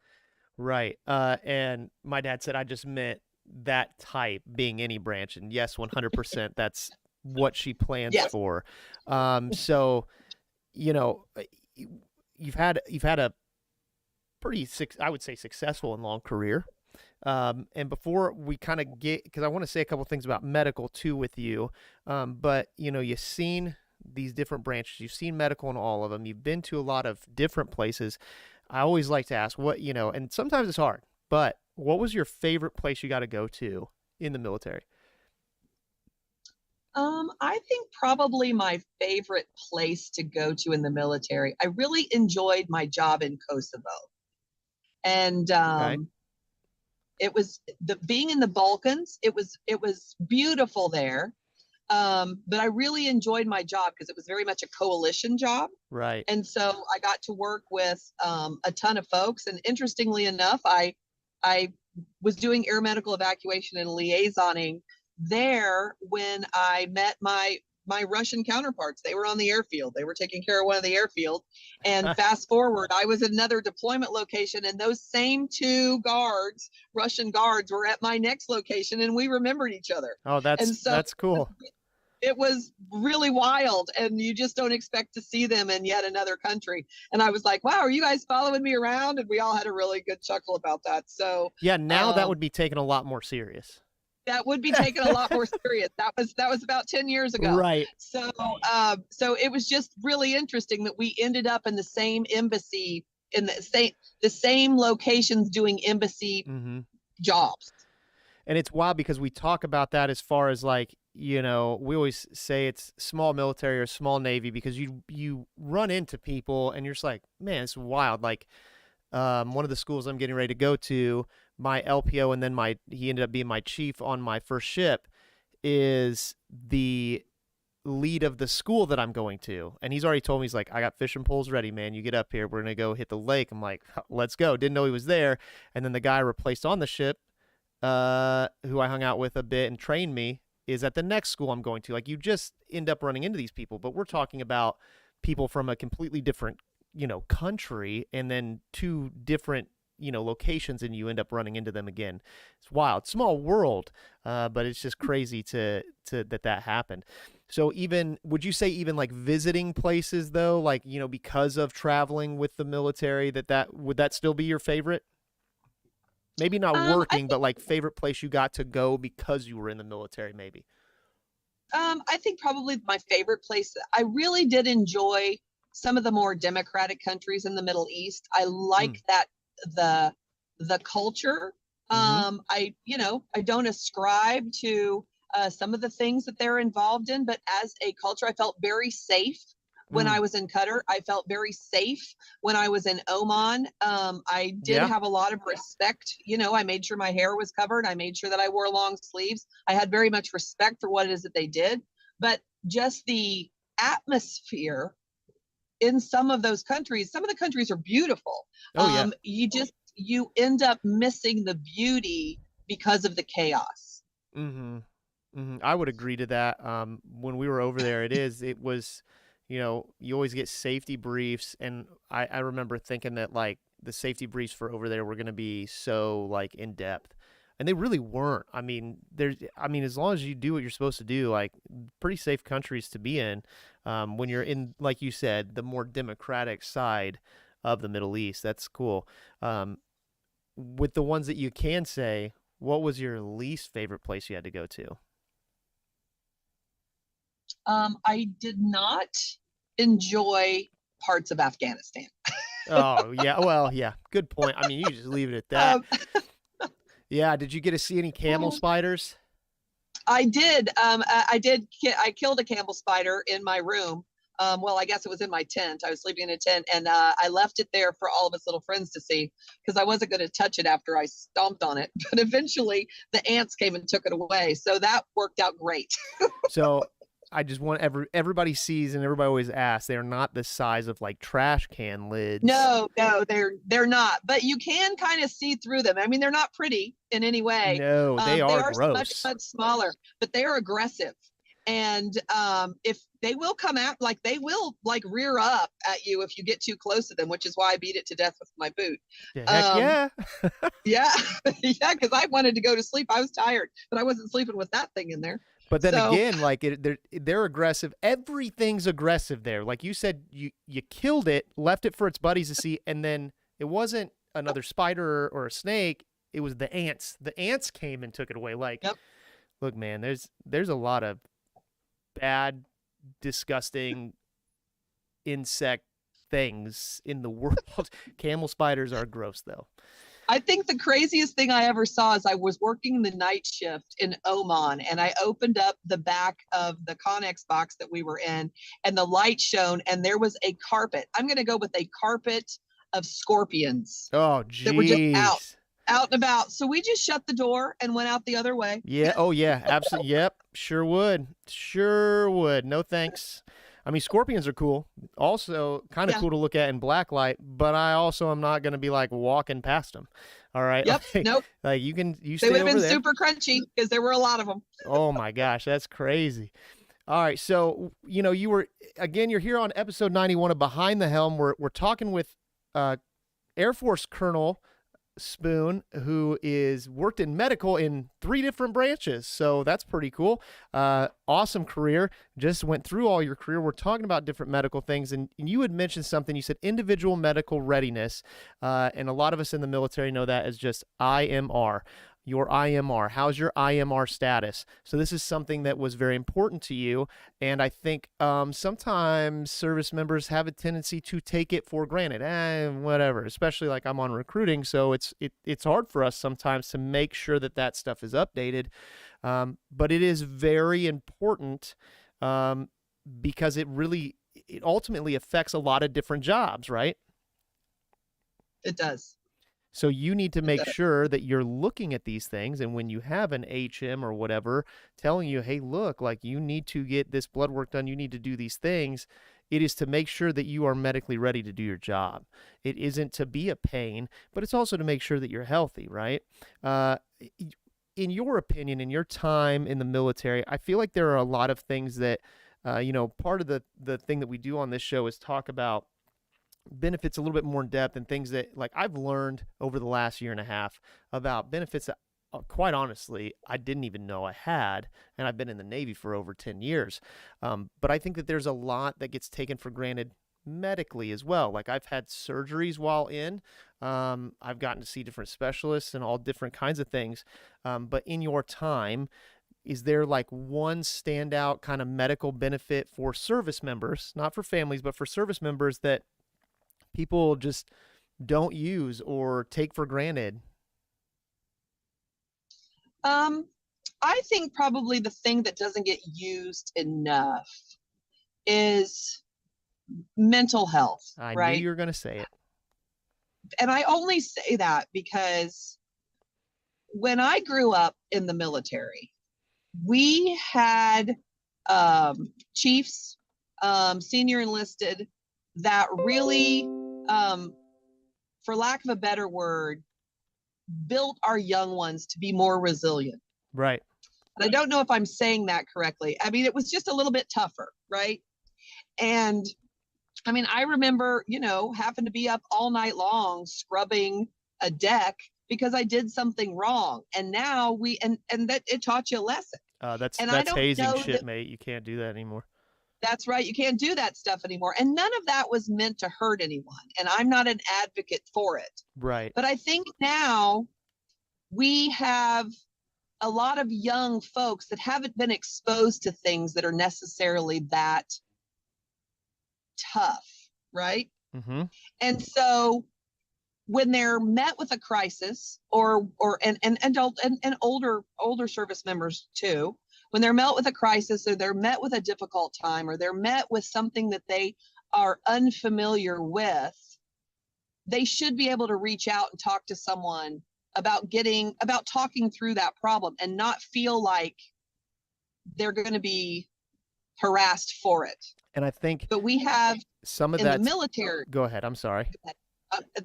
Right. And my dad said I just meant that type being any branch. And yes, 100%, that's what she plans for. So, you've had a pretty, I would say, successful and long career. And before we kind of get, because I want to say a couple things about medical too with you, but you've seen these different branches. You've seen medical in all of them. You've been to a lot of different places. I always like to ask what, and sometimes it's hard, but what was your favorite place you got to go to in the military? I think probably my favorite place to go to in the military. I really enjoyed my job in Kosovo, and Okay. it was being in the Balkans. It was beautiful there, but I really enjoyed my job because it was very much a coalition job. Right. And so I got to work with a ton of folks. And interestingly enough, I was doing air medical evacuation and liaisoning there when I met my Russian counterparts. They were on the airfield. They were taking care of one of the airfield. And fast forward, I was at another deployment location, and those same two guards, Russian guards, were at my next location, and we remembered each other. Oh, that's cool. It was really wild, and you just don't expect to see them in yet another country. And I was like, wow, are you guys following me around? And we all had a really good chuckle about that. So Yeah, now that would be taken a lot more serious. that would be taken a lot more serious. That was about 10 years ago. Right. So so it was just really interesting that we ended up in the same embassy, in the same locations doing embassy jobs. And it's wild because we talk about that as far as like, we always say it's small military or small Navy because you run into people and you're just like, man, it's wild. Like one of the schools I'm getting ready to go to, my LPO and then he ended up being my chief on my first ship is the lead of the school that I'm going to. And he's already told me, he's like, I got fishing poles ready, man. You get up here. We're going to go hit the lake. I'm like, let's go. Didn't know he was there. And then the guy replaced on the ship, who I hung out with a bit and trained me, is at the next school I'm going to. Like, you just end up running into these people, but we're talking about people from a completely different, country and then two different, locations, and you end up running into them again. It's wild. Small world, but it's just crazy to that happened. So would you say even like visiting places though, like, because of traveling with the military, would that still be your favorite? Maybe not working, but like favorite place you got to go because you were in the military, maybe. I think probably my favorite place. I really did enjoy some of the more democratic countries in the Middle East. I like that the culture. I don't ascribe to some of the things that they're involved in, but as a culture, I felt very safe when I was in Qatar. I felt very safe when I was in Oman. I did have a lot of respect. I made sure my hair was covered. I made sure that I wore long sleeves. I had very much respect for what it is that they did. But just the atmosphere in some of those countries, some of the countries are beautiful. Oh, yeah. You end up missing the beauty because of the chaos. I would agree to that. When we were over there, it was, you always get safety briefs, and I remember thinking that like the safety briefs for over there were going to be so like in depth, and they really weren't. I mean, as long as you do what you're supposed to do, like pretty safe countries to be in. When you're in, like you said, the more democratic side of the Middle East, that's cool. With the ones that you can say, what was your least favorite place you had to go to? I did not enjoy parts of Afghanistan. Oh, yeah. Well, yeah. Good point. I mean, you just leave it at that. Yeah. Did you get to see any camel spiders? I did. I killed a camel spider in my room. Well, I guess it was in my tent. I was sleeping in a tent, and I left it there for all of us little friends to see because I wasn't going to touch it after I stomped on it. But eventually, the ants came and took it away. So that worked out great. So I just want everybody sees, and everybody always asks, they're not the size of like trash can lids. No, they're not. But you can kind of see through them. I mean, they're not pretty in any way. No, they are gross. Much smaller, but they are aggressive. And if they will come out, like they will like rear up at you if you get too close to them, which is why I beat it to death with my boot. Heck yeah. Yeah, yeah, because I wanted to go to sleep. I was tired, but I wasn't sleeping with that thing in there. But then again, like they're aggressive. Everything's aggressive there. Like you said, you killed it, left it for its buddies to see, and then it wasn't another spider or a snake. it was the ants. The ants came and took it away. Like, Yep. look, man, there's a lot of bad, disgusting insect things in the world. Camel spiders are gross, though. I think the craziest thing I ever saw is I was working the night shift in Oman, and I opened up the back of the Connex box that we were in, and the light shone, and there was a carpet. I'm going to go with a carpet of scorpions Oh, that were just jeez. out and about. So we just shut the door and went out the other way. Yeah. Oh, yeah. Absolutely. Yep. Sure would. Sure would. No thanks. I mean, scorpions are cool. Also, kind of Yeah. cool to look at in black light, but I also am not going to be like walking past them. All right. Yep. Like, Nope. like you They stay would have over been there. super crunchy because there were a lot of them. Oh my gosh, that's crazy. All right, so you're here on episode 91 of Behind the Helm. We're talking with Air Force Colonel Spoon, who is worked in medical in 3 different branches. So that's pretty cool. Awesome career. Just went through all your career. We're talking about different medical things, and you had mentioned something. You said individual medical readiness, and a lot of us in the military know that as just IMR. Your IMR. How's your IMR status? So this is something that was very important to you, and I think sometimes service members have a tendency to take it for granted. Whatever. Especially like I'm on recruiting, so it's hard for us sometimes to make sure that stuff is updated. But it is very important because it ultimately affects a lot of different jobs, right? It does. So you need to make sure that you're looking at these things, and when you have an HM or whatever telling you, hey, look, like you need to get this blood work done, you need to do these things, it is to make sure that you are medically ready to do your job. It isn't to be a pain, but it's also to make sure that you're healthy, right? In your opinion, in your time in the military, I feel like there are a lot of things that, part of the thing that we do on this show is talk about benefits a little bit more in depth, and things that like I've learned over the last year and a half about benefits that quite honestly I didn't even know I had, and I've been in the Navy for over 10 years. But I think that there's a lot that gets taken for granted medically as well. Like I've had surgeries while in, I've gotten to see different specialists and all different kinds of things. But in your time, is there like one standout kind of medical benefit for service members, not for families, but for service members that people just don't use or take for granted? I think probably the thing that doesn't get used enough is mental health, I right? knew you were going to say it. And I only say that because when I grew up in the military, we had chiefs, senior enlisted, that really, for lack of a better word, built our young ones to be more resilient. Right. And I don't know if I'm saying that correctly. I mean, it was just a little bit tougher, right? And I mean, I remember, having to be up all night long scrubbing a deck because I did something wrong. And now and that it taught you a lesson. That's don't hazing know shit, that- mate. You can't do that anymore. That's right. You can't do that stuff anymore. And none of that was meant to hurt anyone. And I'm not an advocate for it. Right. But I think now we have a lot of young folks that haven't been exposed to things that are necessarily that tough, right? Mm-hmm. And so when they're met with a crisis, or adult and older service members too, when they're met with a crisis, or they're met with a difficult time, or they're met with something that they are unfamiliar with, they should be able to reach out and talk to someone about talking through that problem, and not feel like they're going to be harassed for it. And I think But we have some of in that. the military. Go ahead. I'm sorry.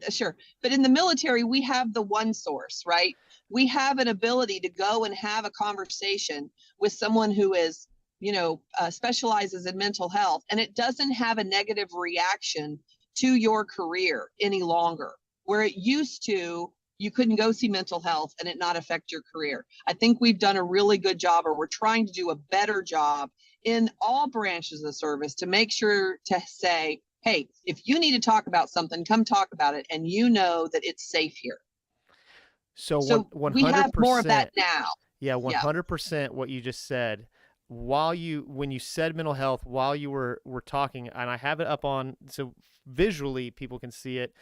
Sure. But in the military, we have the one source, right? We have an ability to go and have a conversation with someone who is, specializes in mental health, and it doesn't have a negative reaction to your career any longer, where it used to, you couldn't go see mental health and it not affect your career. I think we've done a really good job, or we're trying to do a better job in all branches of the service to make sure to say, hey, if you need to talk about something, come talk about it, and that it's safe here. So So one we have more of 100%. that now. Yeah, 100% what you just said. When you said mental health, while you were talking, and I have it up on, so visually people can see it,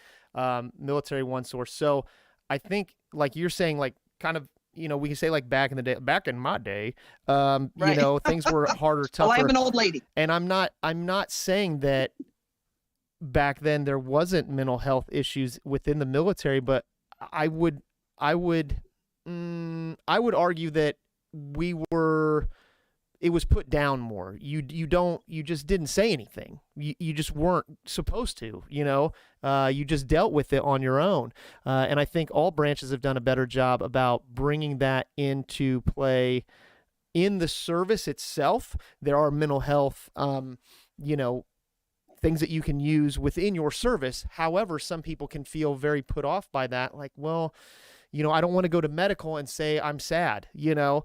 Military One Source. So I think, like you're saying, like kind of, we can say like back in the day, back in my day, Right. things were harder, Well, tougher. I'm an old lady. And I'm not saying that back then there wasn't mental health issues within the military, but I would I would argue that it was put down more. You just didn't say anything. You just weren't supposed to, you just dealt with it on your own. And I think all branches have done a better job about bringing that into play in the service itself. There are mental health, things that you can use within your service. However, some people can feel very put off by that. Like, well, I don't want to go to medical and say I'm sad, because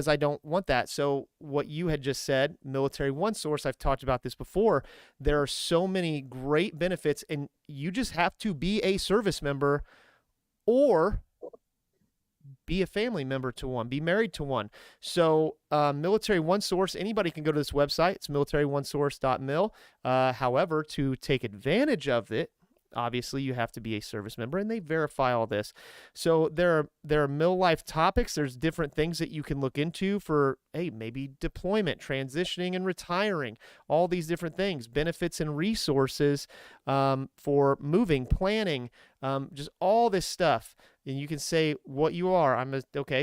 I don't want that. So what you had just said, Military One Source, I've talked about this before. There are so many great benefits, and you just have to be a service member or be a family member to one, be married to one. So Military One Source, anybody can go to this website. It's militaryonesource.mil. However, to take advantage of it, obviously you have to be a service member, and they verify all this. So there are mil life topics. There's different things that you can look into for, hey, maybe deployment, transitioning and retiring, all these different things, benefits and resources for moving, planning, just all this stuff. And you can say what you are.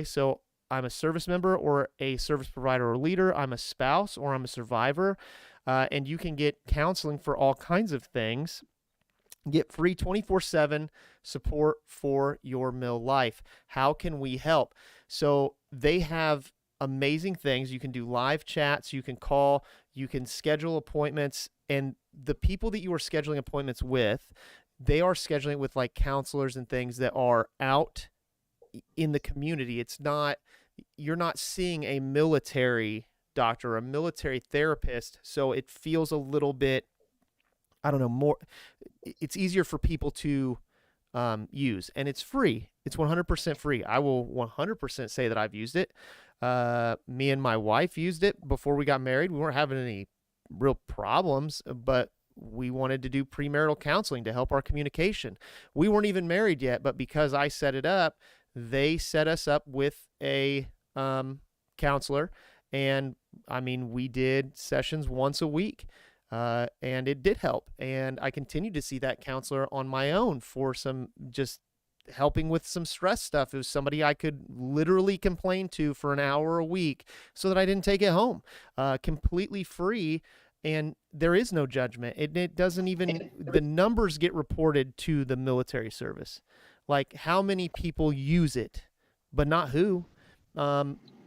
So I'm a service member or a service provider or leader. I'm a spouse or I'm a survivor. And you can get counseling for all kinds of things. Get free 24/7 support for your mil life. How can we help? So they have amazing things. You can do live chats. You can call. You can schedule appointments. And the people that you are scheduling appointments with, they are scheduling with like counselors and things that are out in the community. You're not seeing a military doctor or a military therapist. So it feels a little bit, I don't know, it's easier for people to use, and it's free. It's 100% free. I will 100% say that I've used it. Me and my wife used it before we got married. We weren't having any real problems, but we wanted to do premarital counseling to help our communication. We weren't even married yet, but because I set it up, they set us up with a counselor. And I mean, we did sessions once a week. And it did help. And I continue to see that counselor on my own for some just helping with some stress stuff. It was somebody I could literally complain to for an hour a week so that I didn't take it home, completely free. And there is no judgment. It doesn't even, the numbers get reported to the military service, like how many people use it, but not who.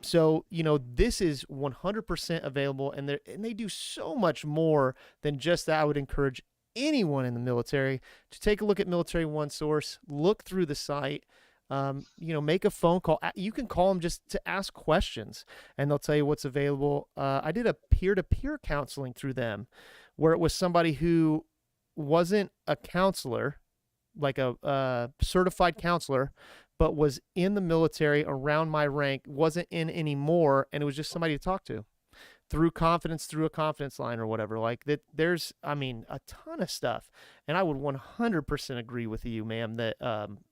So, this is 100% available, and they do so much more than just that. I would encourage anyone in the military to take a look at Military One Source, look through the site, make a phone call. You can call them just to ask questions, and they'll tell you what's available. I did a peer-to-peer counseling through them where it was somebody who wasn't a counselor, like a certified counselor, but was in the military around my rank, wasn't in anymore, and it was just somebody to talk to through a confidence line or whatever. Like that, there's, a ton of stuff. And I would 100% agree with you, ma'am, that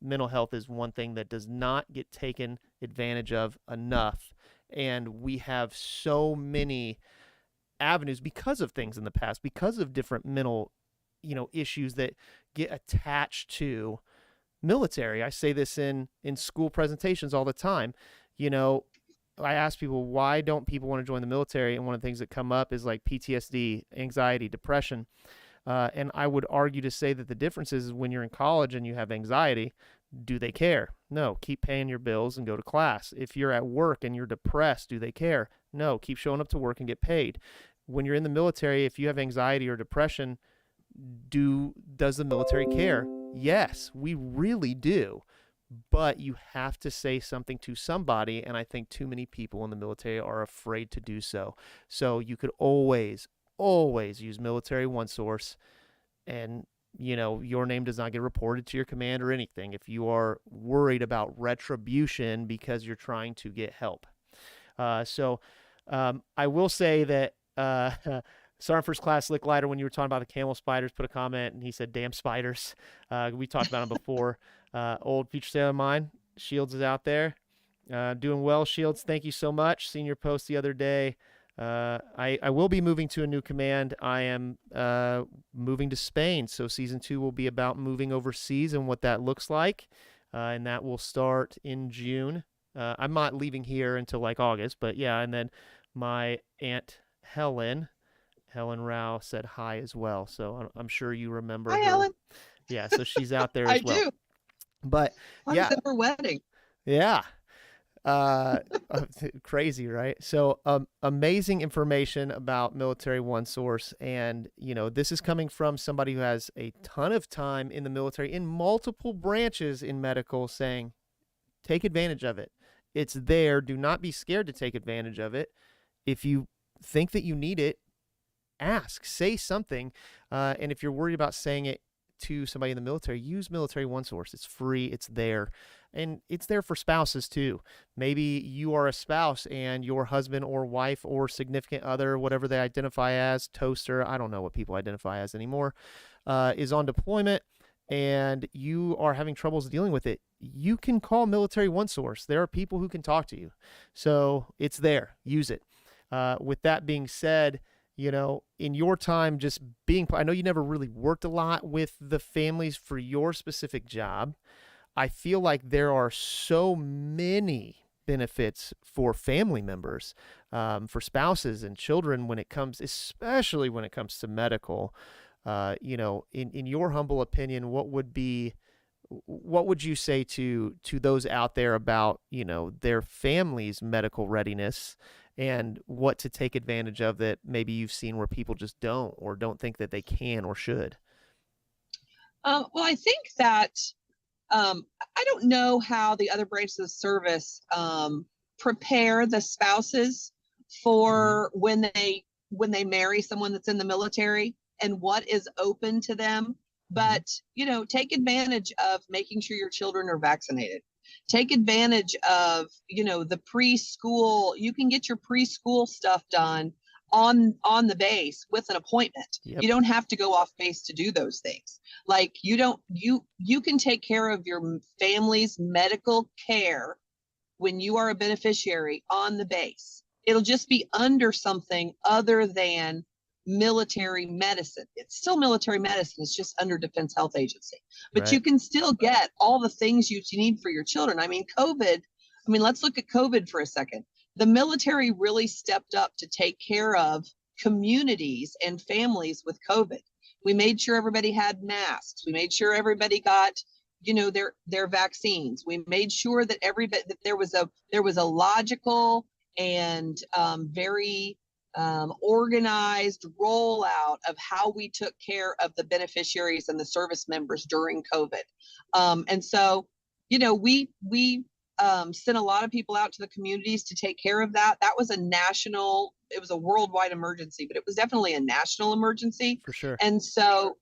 mental health is one thing that does not get taken advantage of enough. And we have so many avenues because of things in the past, because of different mental, issues that get attached to military. I say this in school presentations all the time. I ask people, why don't people want to join the military? And one of the things that come up is like PTSD, anxiety, depression. And I would argue to say that the difference is when you're in college and you have anxiety, do they care? No, keep paying your bills and go to class. If you're at work and you're depressed, do they care? No, keep showing up to work and get paid. When you're in the military, if you have anxiety or depression, does the military care? Yes, we really do. But you have to say something to somebody, and I think too many people in the military are afraid to do so. So you could always use Military One Source, and your name does not get reported to your command or anything if you are worried about retribution because you're trying to get help. I will say that Sergeant First Class Lick Lighter, when you were talking about the camel spiders, put a comment, and he said, damn spiders. We talked about them before. Old future sailor of mine, Shields is out there. Doing well, Shields. Thank you so much. Seen your post the other day. I will be moving to a new command. I am moving to Spain, so season 2 will be about moving overseas and what that looks like, and that will start in June. I'm not leaving here until like August, but yeah, and then my Aunt Helen Rao said hi as well, so I'm sure you remember Hi, her. Helen. Yeah, so she's out there as well. I do. But I was at her wedding. Yeah. Crazy, right? So amazing information about Military One Source, and this is coming from somebody who has a ton of time in the military in multiple branches in medical, saying take advantage of it. It's there. Do not be scared to take advantage of it. If you think that you need it, ask, say something, and if you're worried about saying it to somebody in the military, use Military One Source. It's free. It's there. And it's there for spouses too. Maybe you are a spouse and your husband or wife or significant other, whatever they identify as, toaster, I don't know what people identify as anymore, is on deployment and you are having troubles dealing with it. You can call Military One Source. There are people who can talk to you. So it's there. Use it. With that being said, in your time just being, I know you never really worked a lot with the families for your specific job. I feel like there are so many benefits for family members, for spouses and children especially when it comes to medical. In your humble opinion, what would you say to those out there about, their family's medical readiness and what to take advantage of that maybe you've seen where people just don't think that they can or should? Well, I think that I don't know how the other branches of service prepare the spouses for when they marry someone that's in the military and what is open to them. But, take advantage of making sure your children are vaccinated. Take advantage of, the preschool. You can get your preschool stuff done on the base with an appointment. Yep. You don't have to go off base to do those things. Like you can take care of your family's medical care when you are a beneficiary on the base. It'll just be under something other than military medicine. It's still military medicine. It's just under Defense Health Agency, but Right. You can still get all the things you need for your children. I mean, let's look at COVID for a second. The military really stepped up to take care of communities and families with COVID. We made sure everybody had masks. We made sure everybody got, their vaccines. We made sure that that there was a logical and very organized rollout of how we took care of the beneficiaries and the service members during COVID. And so, we sent a lot of people out to the communities to take care of that. That was it was a worldwide emergency, but it was definitely a national emergency. For sure. And so,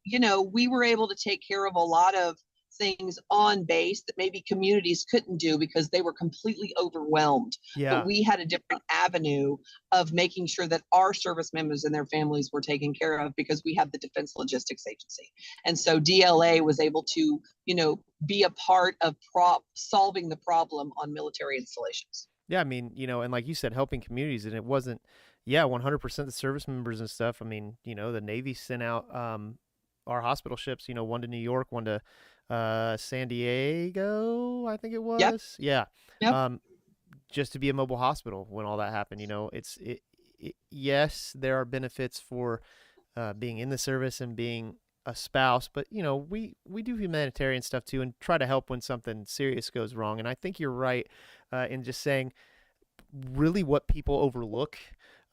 we were able to take care of a lot of things on base that maybe communities couldn't do because they were completely overwhelmed. Yeah. But we had a different avenue of making sure that our service members and their families were taken care of because we have the Defense Logistics Agency. And so DLA was able to, be a part of solving the problem on military installations. Yeah, I mean, and like you said, helping communities, and it wasn't, 100% the service members and stuff. I mean, the Navy sent out our hospital ships, one to New York, one to San Diego, I think it was. Yep. Yeah. Yep. Just to be a mobile hospital when all that happened, yes, there are benefits for being in the service and being a spouse, but we do humanitarian stuff too and try to help when something serious goes wrong. And I think you're right in just saying really what people overlook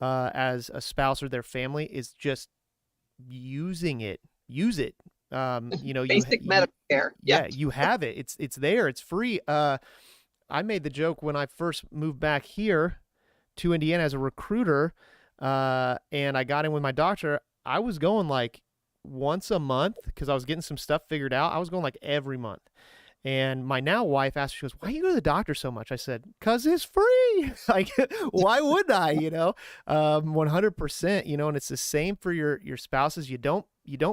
as a spouse or their family is just use it. Basic medical care. Yeah, you have it. It's there. It's free. I made the joke when I first moved back here to Indiana as a recruiter, and I got in with my doctor. I was going like once a month because I was getting some stuff figured out. I was going like every month. And my now wife asked, she goes, why do you go to the doctor so much? I said, because it's free. Like, why would I, 100%, and it's the same for your spouses. You don't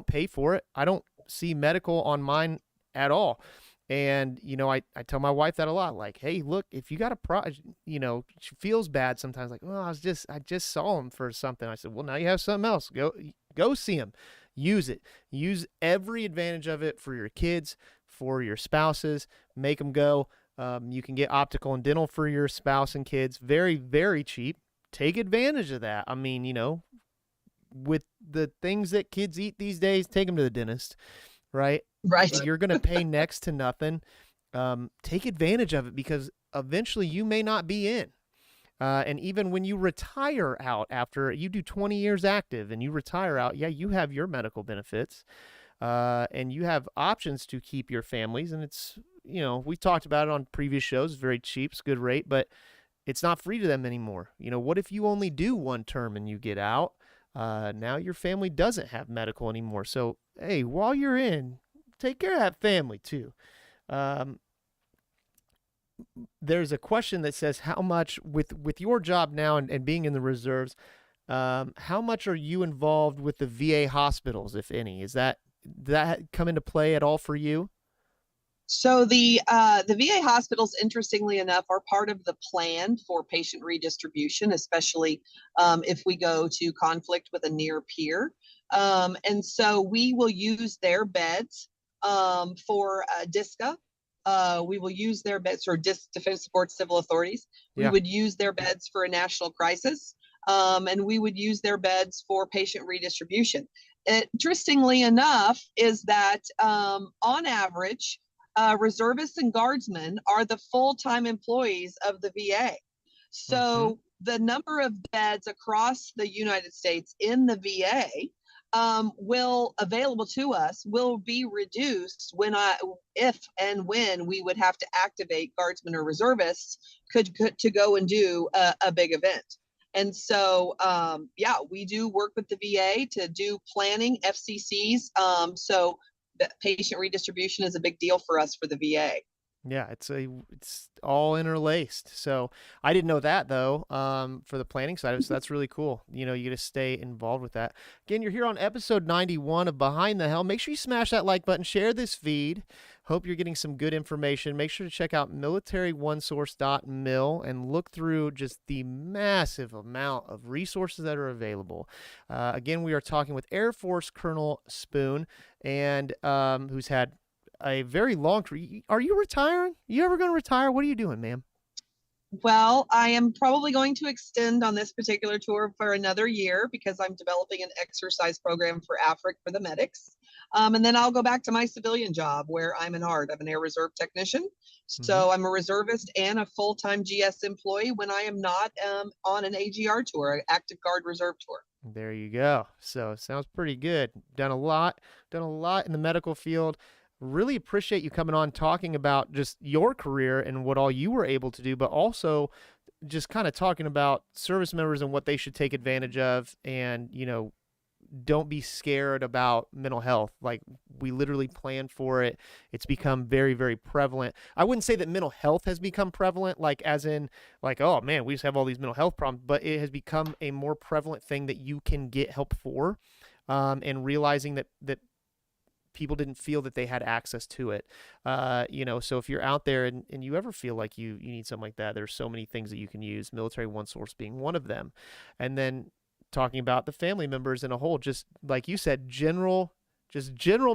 pay for it. I don't see medical on mine at all. And, I tell my wife that a lot, like, hey, look, if you got a she feels bad sometimes, like, oh, I just saw him for something. I said, well, now you have something else. Go see him. Use it. Use every advantage of it for your kids, for your spouses. Make them go. You can get optical and dental for your spouse and kids very, very cheap. Take advantage of that. I mean, with the things that kids eat these days, take them to the dentist, right? Right. You're going to pay next to nothing. Take advantage of it because eventually you may not be in. And even when you retire out after you do 20 years active and you retire out, yeah, you have your medical benefits. And you have options to keep your families. And it's, we talked about it on previous shows. It's very cheap. It's a good rate, but it's not free to them anymore. What if you only do one term and you get out? Now your family doesn't have medical anymore. So, hey, while you're in, take care of that family too. There's a question that says, how much with your job now and being in the reserves, how much are you involved with the VA hospitals, if any? Does that come into play at all for you? So the VA hospitals, interestingly enough, are part of the plan for patient redistribution, especially if we go to conflict with a near peer. And so we will use their beds for DISCA. We will use their beds for Defense Support Civil Authorities. We would use their beds for a national crisis. And we would use their beds for patient redistribution. Interestingly enough, is that on average, reservists and guardsmen are the full-time employees of the VA. So the number of beds across the United States in the VA will available to us will be reduced if and when we would have to activate guardsmen or reservists to go and do a big event. And so, we do work with the VA to do planning, FCCs. So patient redistribution is a big deal for us for the VA. Yeah, it's all interlaced. So I didn't know that though, for the planning side of it. So that's really cool. You get to stay involved with that. Again, you're here on episode 91 of Behind the Helm. Make sure you smash that like button, share this feed. Hope you're getting some good information. Make sure to check out militaryonesource.mil and look through just the massive amount of resources that are available. Again, we are talking with Air Force Colonel Spoon, and who's had a very long career. Are you retiring? You ever going to retire? What are you doing, ma'am? Well, I am probably going to extend on this particular tour for another year because I'm developing an exercise program for AFRC for the medics. And then I'll go back to my civilian job where I'm an ART. I'm an Air Reserve technician. So I'm a reservist and a full-time GS employee when I am not on an AGR tour, an active guard reserve tour. There you go. So it sounds pretty good. Done a lot in the medical field. Really appreciate you coming on talking about just your career and what all you were able to do, but also just kind of talking about service members and what they should take advantage of. And, don't be scared about mental health. Like, we literally plan for it. It's become very, very prevalent. I wouldn't say that mental health has become prevalent, like as in like, oh man, we just have all these mental health problems, but it has become a more prevalent thing that you can get help for, and realizing that people didn't feel that they had access to it. So if you're out there and you ever feel like you need something like that, there's so many things that you can use, Military One Source being one of them. And then talking about the family members in a whole, just like you said, general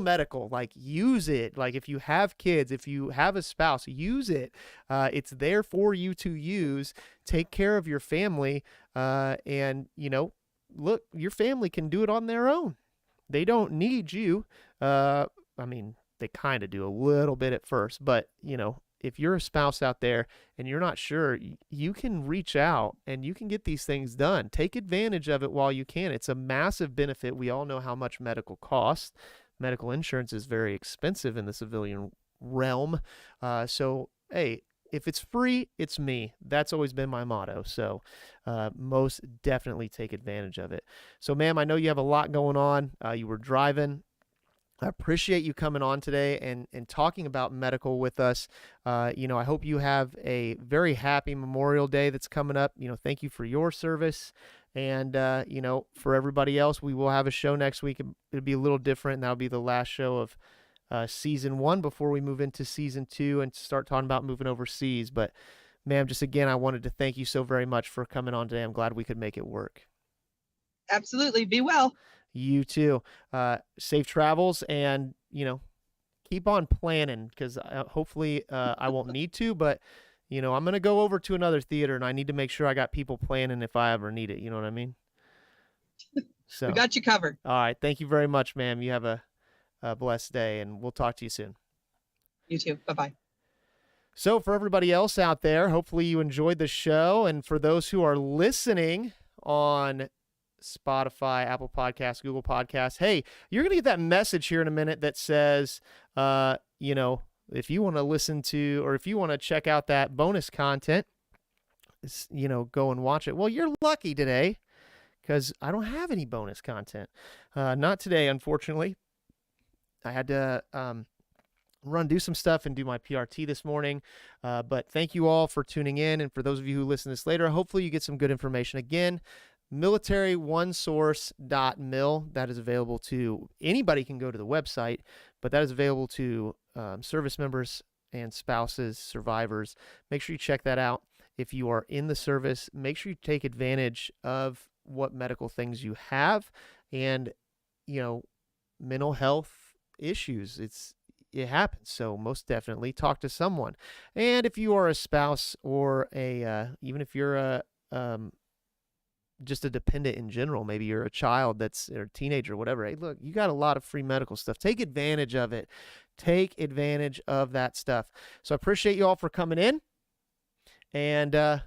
medical, like use it. Like if you have kids, if you have a spouse, use it. It's there for you to use. Take care of your family. And look, your family can do it on their own. They don't need you. They kind of do a little bit at first, but if you're a spouse out there and you're not sure, you can reach out and you can get these things done. Take advantage of it while you can. It's a massive benefit. We all know how much medical costs. Medical insurance is very expensive in the civilian realm. So, hey, if it's free, it's me. That's always been my motto. So most definitely take advantage of it. So, ma'am, I know you have a lot going on. You were driving. I appreciate you coming on today and talking about medical with us. I hope you have a very happy Memorial Day that's coming up. Thank you for your service. And, for everybody else, we will have a show next week. It'll be a little different. And that'll be the last show of season 1 before we move into season 2 and start talking about moving overseas. But, ma'am, just again, I wanted to thank you so very much for coming on today. I'm glad we could make it work. Absolutely. Be well. You too. Safe travels, and keep on planning, because hopefully I won't need to, but I'm going to go over to another theater, and I need to make sure I got people planning if I ever need it. You know what I mean? So We got you covered. all right. Thank you very much, ma'am. You have a blessed day, and we'll talk to you soon. You too. Bye-bye. So for everybody else out there, hopefully you enjoyed the show. And for those who are listening on Spotify, Apple Podcasts, Google Podcasts, hey, you're going to get that message here in a minute that says, if you want to listen to, or if you want to check out that bonus content, go and watch it. Well, you're lucky today, because I don't have any bonus content. Not today, unfortunately. I had to do some stuff and do my PRT this morning. But thank you all for tuning in. And for those of you who listen to this later, hopefully you get some good information. Again, militaryonesource.mil. That is available to anybody. Can go to the website, but that is available to service members and spouses, survivors. Make sure you check that out. If you are in the service, make sure you take advantage of what medical things you have, and mental health issues. It happens. So most definitely talk to someone. And if you are a spouse, or even if you're just a dependent in general, maybe you're a child or a teenager, whatever. Hey, look, you got a lot of free medical stuff. Take advantage of it. Take advantage of that stuff. So I appreciate you all for coming in. And I'll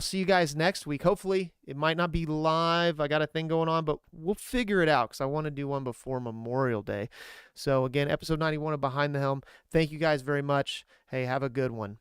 see you guys next week. Hopefully it might not be live. I got a thing going on, but we'll figure it out, because I want to do one before Memorial Day. So again, episode 91 of Behind the Helm. Thank you guys very much. Hey, have a good one.